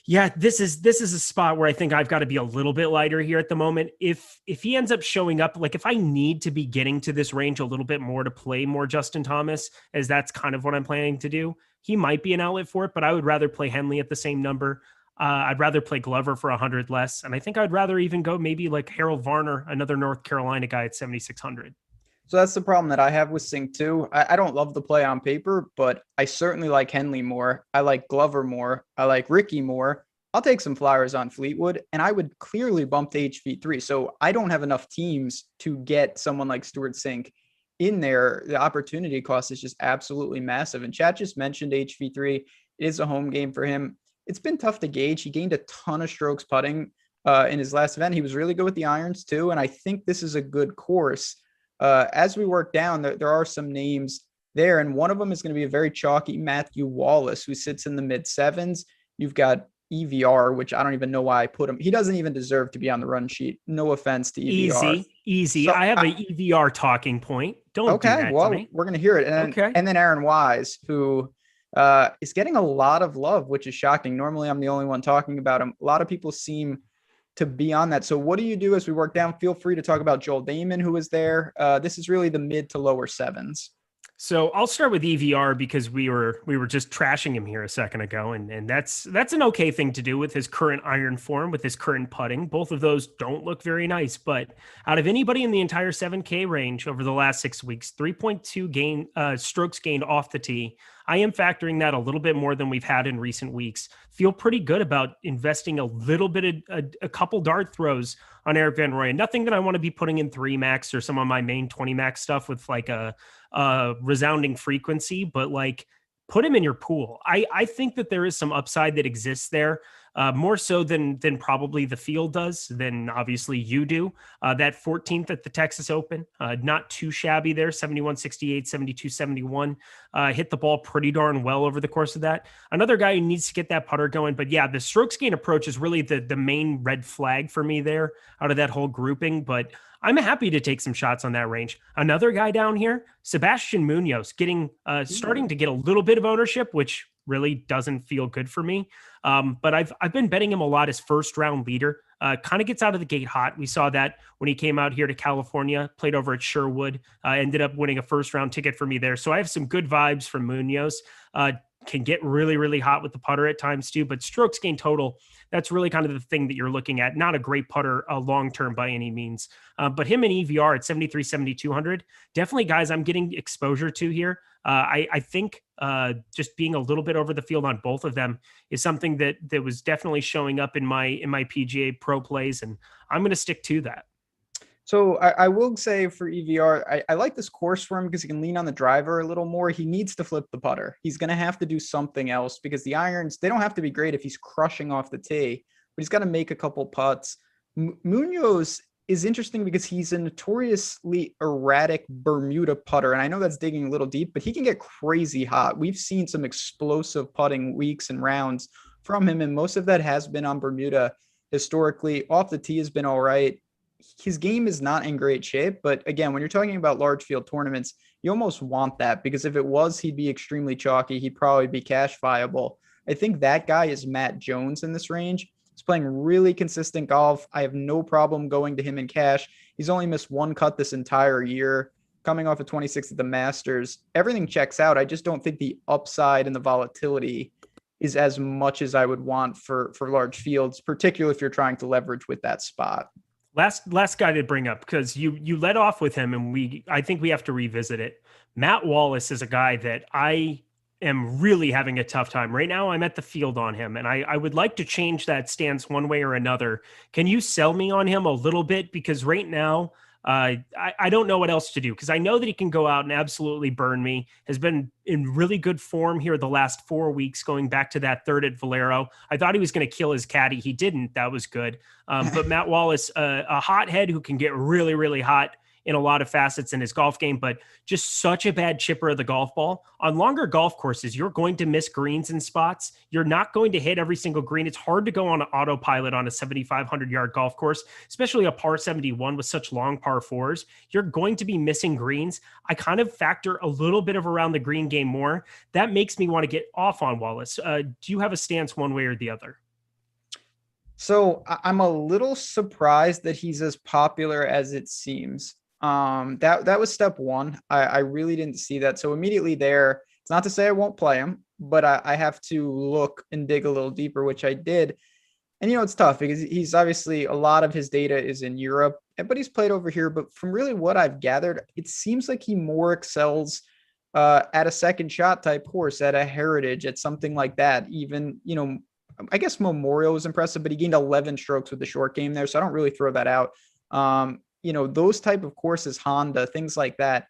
Yeah, this is a spot where I think I've got to be a little bit lighter here at the moment. If he ends up showing up, like if I need to be getting to this range a little bit more to play more Justin Thomas, as that's kind of what I'm planning to do, he might be an outlet for it, but I would rather play Henley at the same number. I'd rather play Glover for 100 less. And I think I'd rather even go maybe like Harold Varner, another North Carolina guy at 7,600. So that's the problem that I have with Sink too. I don't love the play on paper, but I certainly like Henley more. I like Glover more. I like Ricky more. I'll take some flowers on Fleetwood, and I would clearly bump to HV3. So I don't have enough teams to get someone like Stuart Sink in there. The opportunity cost is just absolutely massive. And Chad just mentioned HV3. It is a home game for him. It's been tough to gauge. He gained a ton of strokes putting in his last event. He was really good with the irons too, and I think this is a good course. As we work down, there are some names there, and one of them is going to be a very chalky Matthew Wallace, who sits in the mid sevens. You've got EVR, which I don't even know why I put him. He doesn't even deserve to be on the run sheet. No offense to EVR. Easy. So I have an EVR talking point. Don't do that well, to me. We're going to hear it. And then Aaron Wise, who is getting a lot of love, which is shocking. Normally, I'm the only one talking about him. A lot of people seem to be on that. So what do you do as we work down? Feel free to talk about Joel Damon, who was there. This is really the mid to lower sevens. So I'll start with EVR because we were just trashing him here a second ago, and that's an okay thing to do with his current iron form, with his current putting. Both of those don't look very nice, but out of anybody in the entire 7K range over the last 6 weeks, 3.2 strokes gained off the tee. I am factoring that a little bit more than we've had in recent weeks. Feel pretty good about investing a little bit of a couple dart throws on Eric Van Rooyen. Nothing that I want to be putting in 3 max or some of my main 20 max stuff with like a resounding frequency, but like put him in your pool. I think that there is some upside that exists there. More so than probably the field does, than obviously you do. That 14th at the Texas Open, not too shabby there, 71.68, 72.71. Hit the ball pretty darn well over the course of that. Another guy who needs to get that putter going. But yeah, the strokes gain approach is really the main red flag for me there out of that whole grouping. But I'm happy to take some shots on that range. Another guy down here, Sebastian Munoz, starting to get a little bit of ownership, which really doesn't feel good for me. But I've been betting him a lot as first round leader. Kind of gets out of the gate hot. We saw that when he came out here to California, played over at Sherwood, ended up winning a first round ticket for me there. So I have some good vibes from Munoz. Can get really, really hot with the putter at times too, but strokes gain total, that's really kind of the thing that you're looking at. Not a great putter long-term by any means, but him and EVR at 73, 7,200, definitely guys I'm getting exposure to here. I think just being a little bit over the field on both of them is something that was definitely showing up in my PGA Pro plays, and I'm going to stick to that. So I will say for EVR, I like this course for him because he can lean on the driver a little more. He needs to flip the putter. He's going to have to do something else because the irons, they don't have to be great if he's crushing off the tee, but he's got to make a couple putts. Munoz is interesting because he's a notoriously erratic Bermuda putter. And I know that's digging a little deep, but he can get crazy hot. We've seen some explosive putting weeks and rounds from him, and most of that has been on Bermuda historically. Off the tee has been all right. His game is not in great shape, but again, when you're talking about large field tournaments, you almost want that because if it was, he'd be extremely chalky. He'd probably be cash viable. I think that guy is Matt Jones in this range. He's playing really consistent golf. I have no problem going to him in cash. He's only missed one cut this entire year, coming off of 26 at the Masters. Everything checks out. I just don't think the upside and the volatility is as much as I would want for large fields, particularly if you're trying to leverage with that spot. Last guy to bring up, because you led off with him, and I think we have to revisit it. Matt Wallace is a guy that I am really having a tough time right now. I'm at the field on him, and I would like to change that stance one way or another. Can you sell me on him a little bit? Because right now, I don't know what else to do, because I know that he can go out and absolutely burn me. Has been in really good form here the last 4 weeks, going back to that third at Valero. I thought he was going to kill his caddy. He didn't. That was good. But Matt Wallace, a hothead who can get really, really hot in a lot of facets in his golf game, but just such a bad chipper of the golf ball. On longer golf courses, you're going to miss greens and spots. You're not going to hit every single green. It's hard to go on an autopilot on a 7,500 yard golf course, especially a par 71 with such long par fours. You're going to be missing greens. I kind of factor a little bit of around the green game more. That makes me want to get off on Wallace. Do you have a stance one way or the other? So I'm a little surprised that he's as popular as it seems. That was step one. I really didn't see that. So immediately there, it's not to say I won't play him, but I have to look and dig a little deeper, which I did. And, it's tough because he's obviously, a lot of his data is in Europe, but he's played over here. But from really what I've gathered, it seems like he more excels at a second shot type course, at a Heritage, at something like that. Even, I guess Memorial was impressive, but he gained 11 strokes with the short game there. So I don't really throw that out. Those type of courses, Honda, things like that.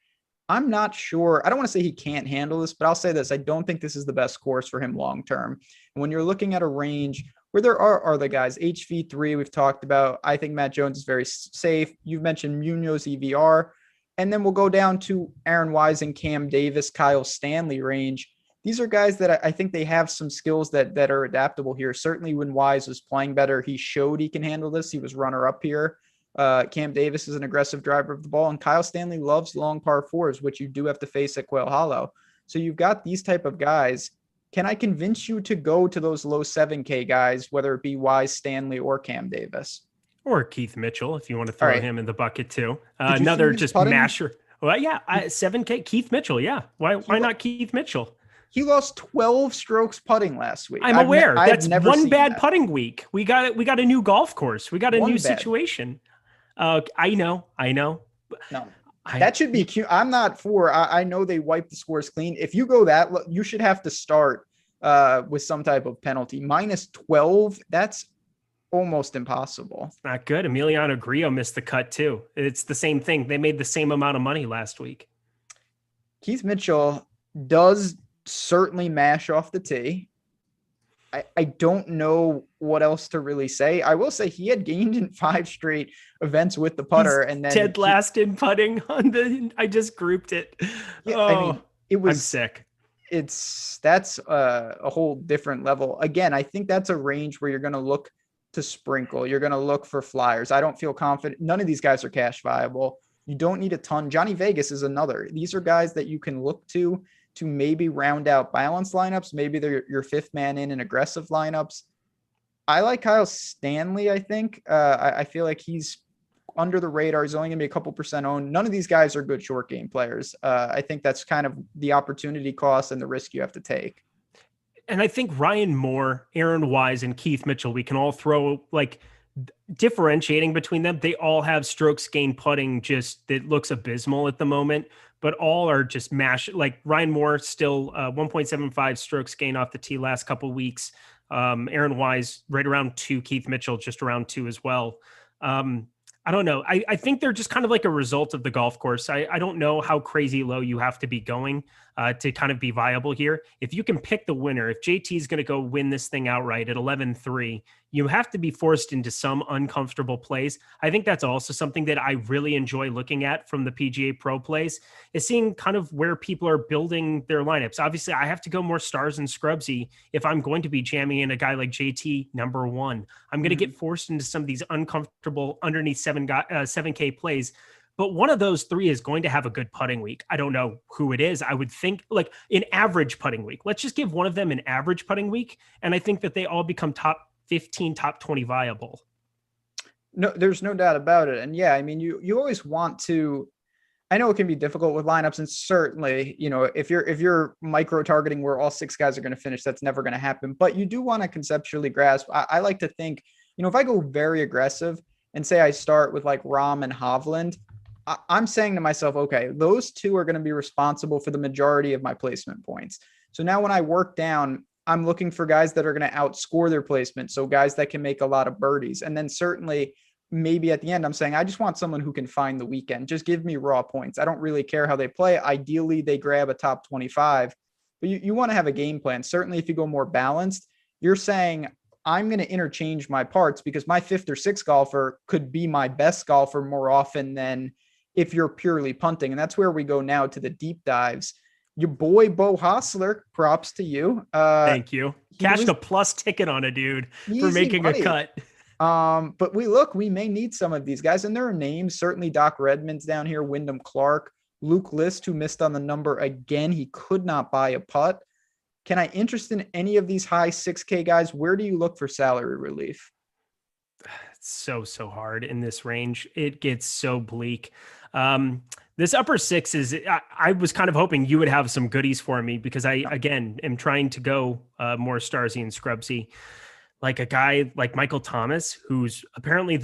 I'm not sure. I don't want to say he can't handle this, but I'll say this. I don't think this is the best course for him long-term. And when you're looking at a range where there are other guys, HV3 we've talked about. I think Matt Jones is very safe. You've mentioned Munoz EVR. And then we'll go down to Aaron Wise and Cam Davis, Kyle Stanley range. These are guys that I think they have some skills that are adaptable here. Certainly when Wise was playing better, he showed he can handle this. He was runner-up here. Cam Davis is an aggressive driver of the ball, and Kyle Stanley loves long par fours, which you do have to face at Quail Hollow. So you've got these type of guys. Can I convince you to go to those low 7K guys, whether it be Wise, Stanley, or Cam Davis? Or Keith Mitchell, if you want to throw him in the bucket too. Another just masher. Well, yeah, 7K, Keith Mitchell, yeah. Why not Keith Mitchell? He lost 12 strokes putting last week. I'm aware. That's one bad putting week. We got a new golf course. We got a new situation. I know. No, that should be cute. I'm not for. I know they wipe the scores clean. If you go that, you should have to start with some type of penalty. -12. That's almost impossible. It's not good. Emiliano Grillo missed the cut too. It's the same thing. They made the same amount of money last week. Keith Mitchell does certainly mash off the tee. I don't know what else to really say. I will say he had gained in 5 straight events with the putter. And then dead last in putting I just grouped it. Yeah, I mean, it was I'm sick. That's a whole different level. Again, I think that's a range where you're going to look to sprinkle. You're going to look for flyers. I don't feel confident. None of these guys are cash viable. You don't need a ton. Johnny Vegas is another. These are guys that you can look to maybe round out balanced lineups. Maybe they're your 5th man in aggressive lineups. I like Kyle Stanley. I think I feel like he's under the radar. He's only going to be a couple % owned. None of these guys are good short game players. I think that's kind of the opportunity cost and the risk you have to take. And I think Ryan Moore, Aaron Wise, and Keith Mitchell, we can all throw differentiating between them. They all have strokes gained putting that looks abysmal at the moment, but all are just mash. Like Ryan Moore still 1.75 strokes gained off the tee last couple of weeks. Aaron Wise right around 2, Keith Mitchell just around 2 as well. I don't know. I think they're just kind of like a result of the golf course. I don't know how crazy low you have to be going to kind of be viable here. If you can pick the winner, if JT is going to go win this thing outright at 11-3, you have to be forced into some uncomfortable plays. I think that's also something that I really enjoy looking at from the PGA Pro plays, is seeing kind of where people are building their lineups. Obviously, I have to go more stars and scrubsy if I'm going to be jamming in a guy like JT number 1. I'm going to get forced into some of these uncomfortable underneath 7K plays. But one of those 3 is going to have a good putting week. I don't know who it is. I would think like an average putting week. Let's just give one of them an average putting week. And I think that they all become top 15, top 20 viable. No, there's no doubt about it. And yeah, I mean, you always want to, I know it can be difficult with lineups, and certainly, if you're micro targeting where all 6 guys are going to finish, that's never going to happen. But you do want to conceptually grasp. I like to think, if I go very aggressive, and say I start with like Rahm and Hovland, I'm saying to myself, okay, those two are going to be responsible for the majority of my placement points. So now when I work down, I'm looking for guys that are going to outscore their placement. So guys that can make a lot of birdies. And then certainly maybe at the end, I'm saying, I just want someone who can find the weekend. Just give me raw points. I don't really care how they play. Ideally, they grab a top 25, but you want to have a game plan. Certainly if you go more balanced, you're saying, I'm going to interchange my parts because my fifth or sixth golfer could be my best golfer more often than if you're purely punting. And that's where we go now to the deep dives. Your boy, Bo Hostler, props to you. Thank you. Cashed a plus ticket on a dude for making money. A cut. But we may need some of these guys, and there are names, certainly Doc Redmond's down here, Wyndham Clark, Luke List, who missed on the number again. He could not buy a putt. Can I interest in any of these high 6K guys? Where do you look for salary relief? It's so hard in this range. It gets so bleak. This upper six is, I was kind of hoping you would have some goodies for me because I, again, am trying to go more Starsy and Scrubsy. Like a guy like Michael Thomas, who's apparently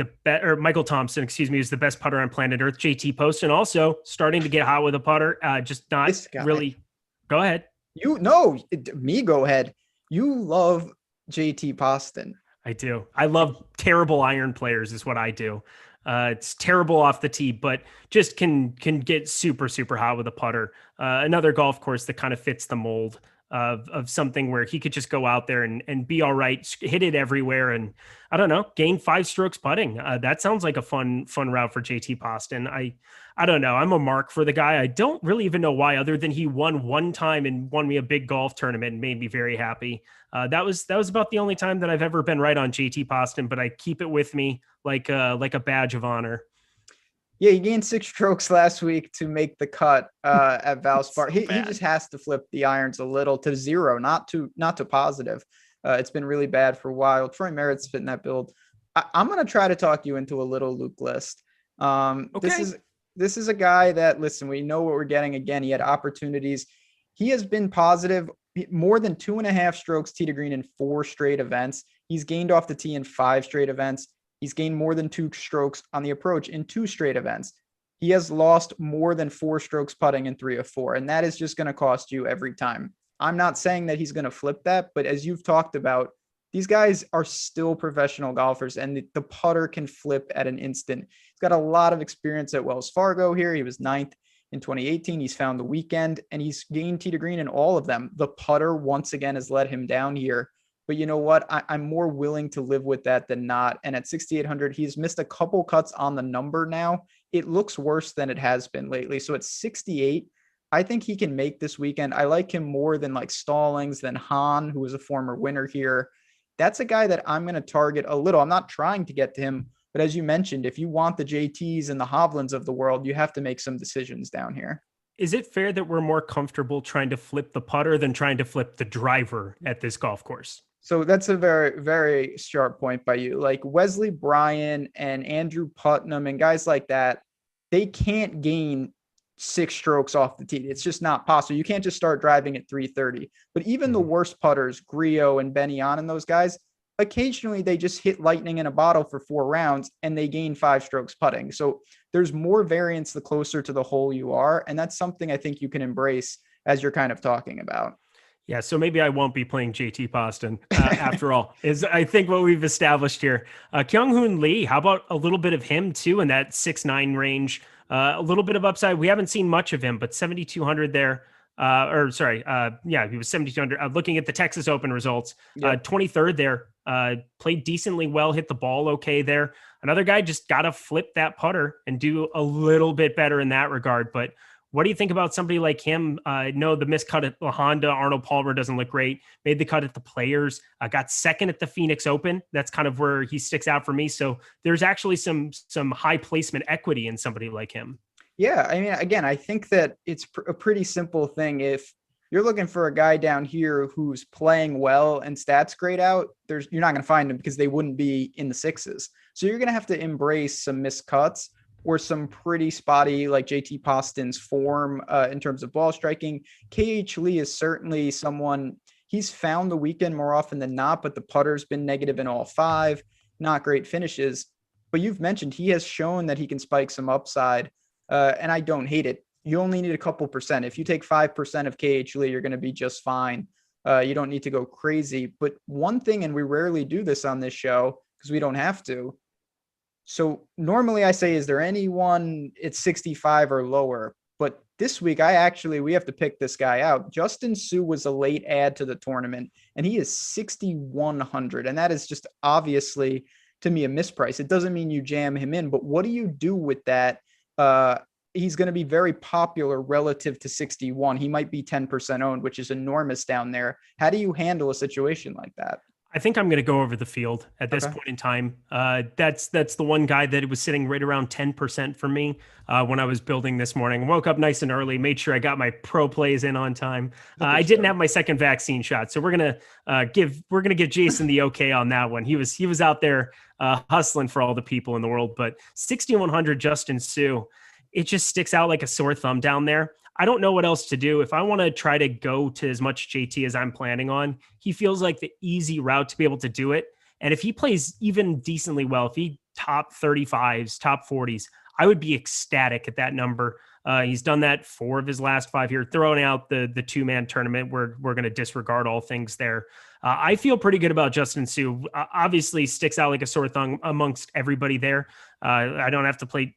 Michael Thompson, is the best putter on planet Earth, JT Poston, also starting to get hot with a putter. Just not really. Go ahead. Go ahead. You love JT Poston. I do. I love terrible iron players is what I do. It's terrible off the tee, but just can get super hot with a putter. Another golf course that kind of fits the mold of something where he could just go out there and be all right, hit it everywhere, and I don't know, gain 5 strokes putting. That sounds like a fun route for JT Poston. I don't know. I'm a mark for the guy. I don't really even know why, other than he won one time and won me a big golf tournament and made me very happy. That was about the only time that I've ever been right on JT Poston, but I keep it with me like a badge of honor. Yeah, he gained 6 strokes last week to make the cut at Valspar. He just has to flip the irons a little to 0, not to positive. It's been really bad for a while. Troy Merritt's fitting that build. I'm going to try to talk you into a little Luke List. Okay. This is a guy that, listen, we know what we're getting. Again, he had opportunities. He has been positive, more than 2.5 strokes tee to green in 4 straight events. He's gained off the tee in 5 straight events. He's gained more than 2 strokes on the approach in 2 straight events. He has lost more than 4 strokes putting in 3 of 4, and that is just going to cost you every time. I'm not saying that he's going to flip that, but as you've talked about, these guys are still professional golfers, and the putter can flip at an instant. He's got a lot of experience at Wells Fargo here. He was 9th in 2018. He's found the weekend, and he's gained tee to green in all of them. The putter, once again, has let him down here. But you know what? I'm more willing to live with that than not. And at 6,800, he's missed a couple cuts on the number now. It looks worse than it has been lately. So at 68, I think he can make this weekend. I like him more than like Stallings, than Hahn, who was a former winner here. That's a guy that I'm going to target a little. I'm not trying to get to him, but as you mentioned, if you want the JTs and the Hovlands of the world, you have to make some decisions down here. Is it fair that we're more comfortable trying to flip the putter than trying to flip the driver at this golf course? So that's a very, very sharp point by you. Like Wesley Bryan and Andrew Putnam and guys like that, they can't gain 6 strokes off the tee. It's just not possible. You can't just start driving at 330. But even the worst putters, Griot and Benny On and those guys, occasionally they just hit lightning in a bottle for 4 rounds and they gain 5 strokes putting. So there's more variance the closer to the hole you are. And that's something I think you can embrace as you're kind of talking about. Yeah, so maybe I won't be playing JT Poston after all, is I think what we've established here. Kyung-Hoon Lee, how about a little bit of him too in that 6'9" range? A little bit of upside. We haven't seen much of him, but 7,200 there. He was 7,200. Looking at the Texas Open results, 23rd there. Played decently well, hit the ball okay there. Another guy just got to flip that putter and do a little bit better in that regard, but what do you think about somebody like him? No, the missed cut at La Honda, Arnold Palmer doesn't look great. Made the cut at the Players. Got second at the Phoenix Open. That's kind of where he sticks out for me. So there's actually some high placement equity in somebody like him. Yeah, I mean, again, I think that it's a pretty simple thing. If you're looking for a guy down here who's playing well and stats grade out, you're not going to find him because they wouldn't be in the 6s. So you're going to have to embrace some missed cuts or some pretty spotty, like JT Poston's form in terms of ball striking. KH Lee is certainly someone, he's found the weekend more often than not, but the putter's been negative in all 5, not great finishes. but you've mentioned he has shown that he can spike some upside, and I don't hate it. You only need a couple percent. If you take 5% of KH Lee, you're going to be just fine. You don't need to go crazy. But one thing, and we rarely do this on this show because we don't have to. So normally I say, is there anyone it's 65 or lower? But this week, we have to pick this guy out. Justin Sue was a late add to the tournament, and he is 6,100. And that is just obviously, to me, a misprice. It doesn't mean you jam him in, but what do you do with that? He's going to be very popular relative to 61. He might be 10% owned, which is enormous down there. How do you handle a situation like that? I think I'm going to go over the field at this point in time. That's the one guy that was sitting right around 10% for me when I was building this morning. Woke up nice and early, made sure I got my pro plays in on time. I didn't have my second vaccine shot, so we're gonna give Jason the okay on that one. He was out there hustling for all the people in the world. But 6,100 Justin Sue, it just sticks out like a sore thumb down there. I don't know what else to do. If I want to try to go to as much JT as I'm planning on, he feels like the easy route to be able to do it. And if he plays even decently well, if he top 35s, top 40s, I would be ecstatic at that number. He's done that 4 of his last 5 here, throwing out the 2-man tournament where we're going to disregard all things there. I feel pretty good about Justin Sue. Obviously sticks out like a sore thumb amongst everybody there. I don't have to play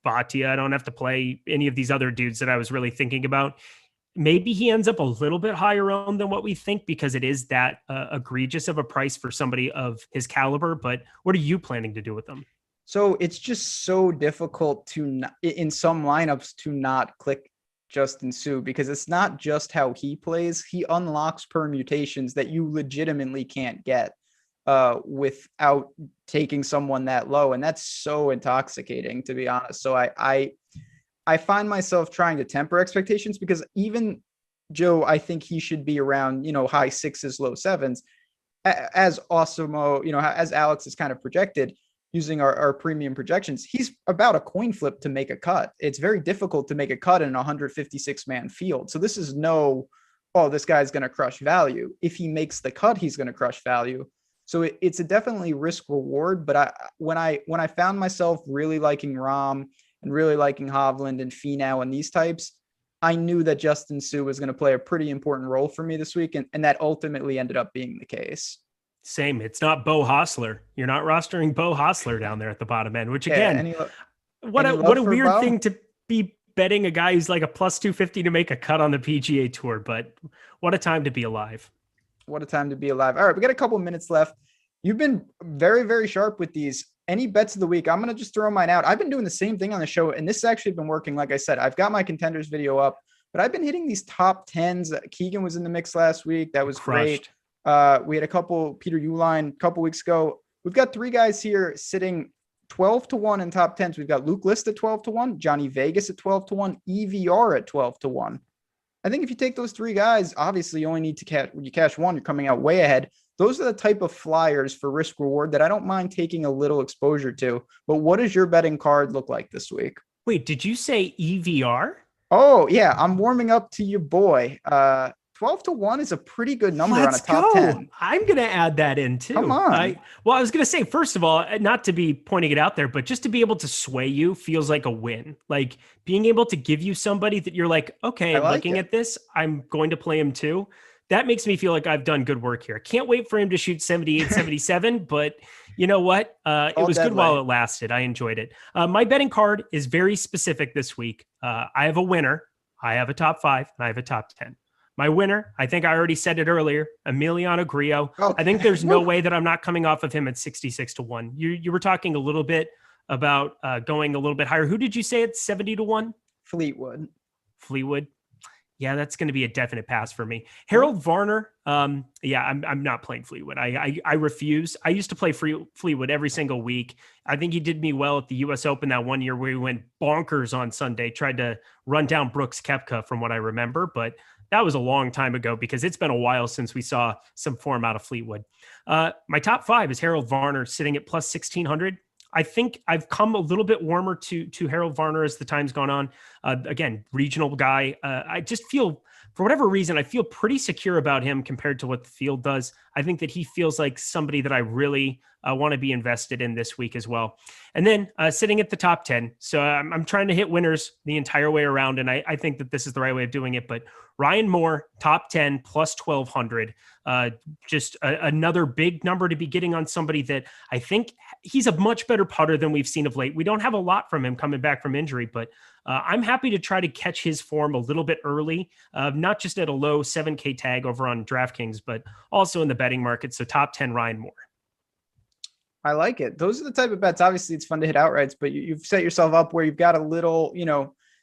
Batia. I don't have to play any of these other dudes that I was really thinking about. Maybe he ends up a little bit higher owned than what we think because it is that egregious of a price for somebody of his caliber. But what are you planning to do with them? So it's just so difficult to, in some lineups, to not click Justin Sue because it's not just how he plays. He unlocks permutations that you legitimately can't get without taking someone that low. And that's so intoxicating, to be honest. So I find myself trying to temper expectations because even Joe, I think he should be around, high 6s, low 7s as Awesemo, as Alex is kind of projected using our premium projections. He's about a coin flip to make a cut. It's very difficult to make a cut in a 156 man field. So this is this guy's going to crush value. If he makes the cut, he's going to crush value. So it's a definitely risk reward. But when I found myself really liking Rahm and really liking Hovland and Finau and these types, I knew that Justin Sue was going to play a pretty important role for me this week. And that ultimately ended up being the case. Same. It's not Bo Hostler. You're not rostering Bo Hostler down there at the bottom end, which again, what a weird thing to be betting a guy who's like a plus 250 to make a cut on the PGA Tour. But what a time to be alive. What a time to be alive. All right, we got a couple minutes left. You've been very, very sharp with these. Any bets of the week? I'm going to just throw mine out. I've been doing the same thing on the show, and this has actually been working. Like I said, I've got my contenders video up, but I've been hitting these top 10s. Keegan was in the mix last week. That was great. We had a couple, Peter Uline, a couple weeks ago. We've got 3 guys here sitting 12-1 in top 10s. We've got Luke List at 12-1, Johnny Vegas at 12-1, EVR at 12-1. I think if you take those 3 guys, obviously you only need to cash one, you're coming out way ahead. Those are the type of flyers for risk reward that I don't mind taking a little exposure to. But what does your betting card look like this week? Wait, did you say EVR? Oh, yeah. I'm warming up to your boy. 12-1 is a pretty good number on a top 10. I'm going to add that in too. Come on. I was going to say, first of all, not to be pointing it out there, but just to be able to sway you feels like a win. Like being able to give you somebody that you're like, okay, looking at this, I'm going to play him too. That makes me feel like I've done good work here. Can't wait for him to shoot 78, 77, but you know what? It was good while it lasted. I enjoyed it. My betting card is very specific this week. I have a winner. I have a top 5 and I have a top 10. My winner, I think I already said it earlier, Emiliano Grillo. Okay. I think there's no way that I'm not coming off of him at 66-1. You were talking a little bit about going a little bit higher. Who did you say at 70-1? Fleetwood. Yeah, that's going to be a definite pass for me. Harold Varner. I'm not playing Fleetwood. I refuse. I used to play Fleetwood every single week. I think he did me well at the U.S. Open that one year where he went bonkers on Sunday, tried to run down Brooks Koepka from what I remember, but that was a long time ago because it's been a while since we saw some form out of Fleetwood. My top 5 is Harold Varner sitting at plus 1,600. I think I've come a little bit warmer to Harold Varner as the time's gone on. Again, regional guy. I just feel, for whatever reason, I feel pretty secure about him compared to what the field does. I think that he feels like somebody that I really want to be invested in this week as well. And then sitting at the top 10. So I'm trying to hit winners the entire way around. And I think that this is the right way of doing it. But Ryan Moore, top 10 plus 1,200. Just another big number to be getting on somebody that I think he's a much better putter than we've seen of late. We don't have a lot from him coming back from injury, but I'm happy to try to catch his form a little bit early, not just at a low 7K tag over on DraftKings, but also in the betting market. So top 10, Ryan Moore. I like it. Those are the type of bets. Obviously, it's fun to hit outrights, but you've set yourself up where you've got a little,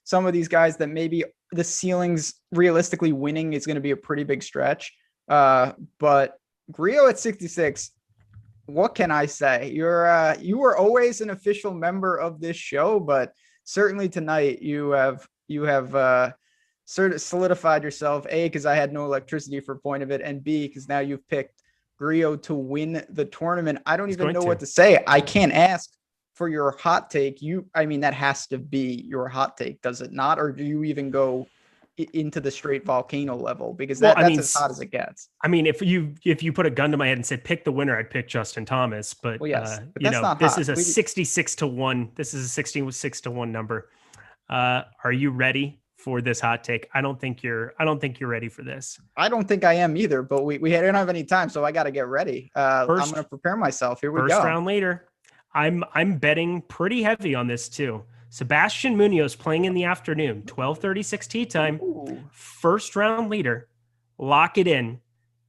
some of these guys that maybe the ceilings realistically winning is going to be a pretty big stretch. But Grillo at 66, what can I say? You were always an official member of this show, but certainly tonight you have sort of solidified yourself, A, because I had no electricity for point of it, and B, because now you've picked Grillo to win the tournament. I don't even know what to say. I can't ask for your hot take. That has to be your hot take, does it not? Or do you even go into the straight volcano level? Because that's as hot as it gets. I mean, if you put a gun to my head and said pick the winner, I'd pick Justin Thomas. But, yes, but that's not this hot. Is a 66 to 1. This is a 66 to 1 number. Are you ready for this hot take? I don't think you're ready for this. I don't think I am either, but we don't have any time, so I got to get ready. I'm going to prepare myself. Here we go. First round leader. I'm betting pretty heavy on this too. Sebastian Munoz playing in the afternoon, 12:36 tee time. Ooh. First round leader. Lock it in.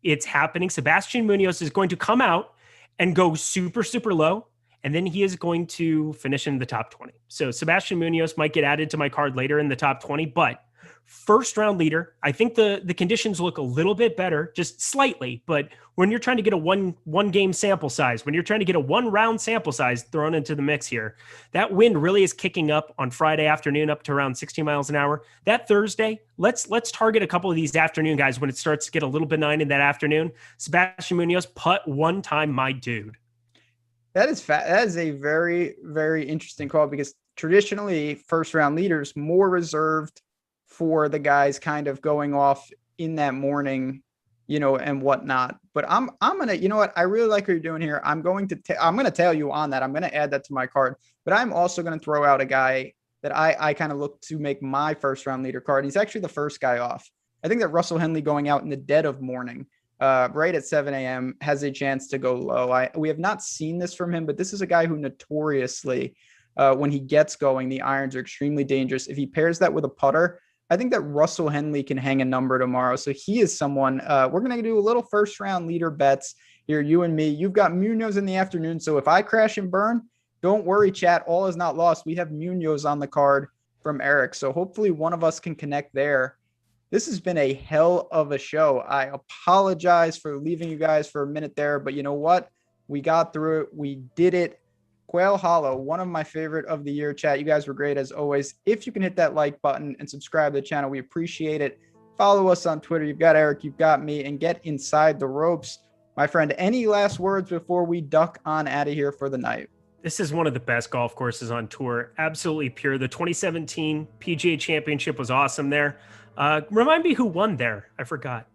It's happening. Sebastian Munoz is going to come out and go super, super low, and then he is going to finish in the top 20. So Sebastian Munoz might get added to my card later in the top 20, but first round leader. I think the conditions look a little bit better, just slightly, but when you're trying to get a one game sample size, when you're trying to get a 1 round sample size thrown into the mix here, that wind really is kicking up on Friday afternoon up to around 60 miles an hour. That Thursday, let's target a couple of these afternoon guys when it starts to get a little benign in that afternoon. Sebastian Munoz, putt one time, my dude. That is a very, very interesting call, because traditionally first round leaders more reserved for the guys kind of going off in that morning, and whatnot. But I'm going to, I really like what you're doing here. I'm going to tell you on that. I'm going to add that to my card, but I'm also going to throw out a guy that I kind of look to make my first round leader card. He's actually the first guy off. I think that Russell Henley going out in the dead of morning, right at 7 a.m. has a chance to go low. We have not seen this from him, but this is a guy who notoriously, when he gets going, the irons are extremely dangerous. If he pairs that with a putter, I think that Russell Henley can hang a number tomorrow. So he is someone, we're going to do a little first round leader bets here, you and me. You've got Munoz in the afternoon. So if I crash and burn, don't worry, chat. All is not lost. We have Munoz on the card from Eric. So hopefully one of us can connect there. This has been a hell of a show. I apologize for leaving you guys for a minute there, but you know what? We got through it. We did it. Quail Hollow, one of my favorite of the year, chat. You guys were great as always. If you can hit that like button and subscribe to the channel, we appreciate it. Follow us on Twitter. You've got Eric, you've got me, and get inside the ropes. My friend, any last words before we duck on out of here for the night? This is one of the best golf courses on tour. Absolutely pure. The 2017 PGA Championship was awesome there. Remind me who won there. I forgot.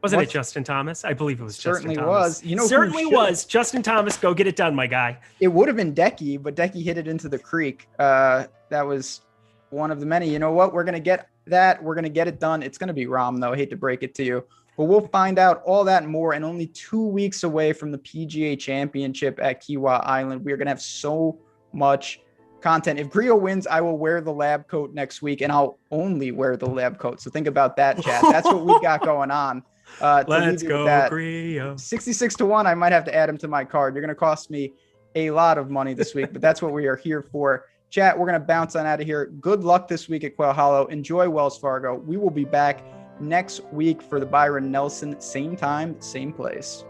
Wasn't it Justin Thomas? I believe it was Justin Thomas. Certainly was. Certainly was. Justin Thomas, go get it done, my guy. It would have been Decky, but Decky hit it into the creek. That was one of the many. You know what? We're going to get that. We're going to get it done. It's going to be Rahm, though. I hate to break it to you. But we'll find out all that and more. And only 2 weeks away from the PGA Championship at Kiawah Island, we are going to have so much content. If Grillo wins, I will wear the lab coat next week, and I'll only wear the lab coat. So think about that, chat. That's what we got going on. Let's go, Grillo. 66 to 1. I might have to add him to my card. You're going to cost me a lot of money this week, but that's what we are here for. Chat, we're going to bounce on out of here. Good luck this week at Quail Hollow. Enjoy Wells Fargo. We will be back next week for the Byron Nelson. Same time, same place.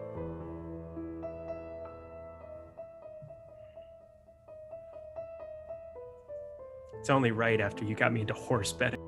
It's only right after you got me into horse betting.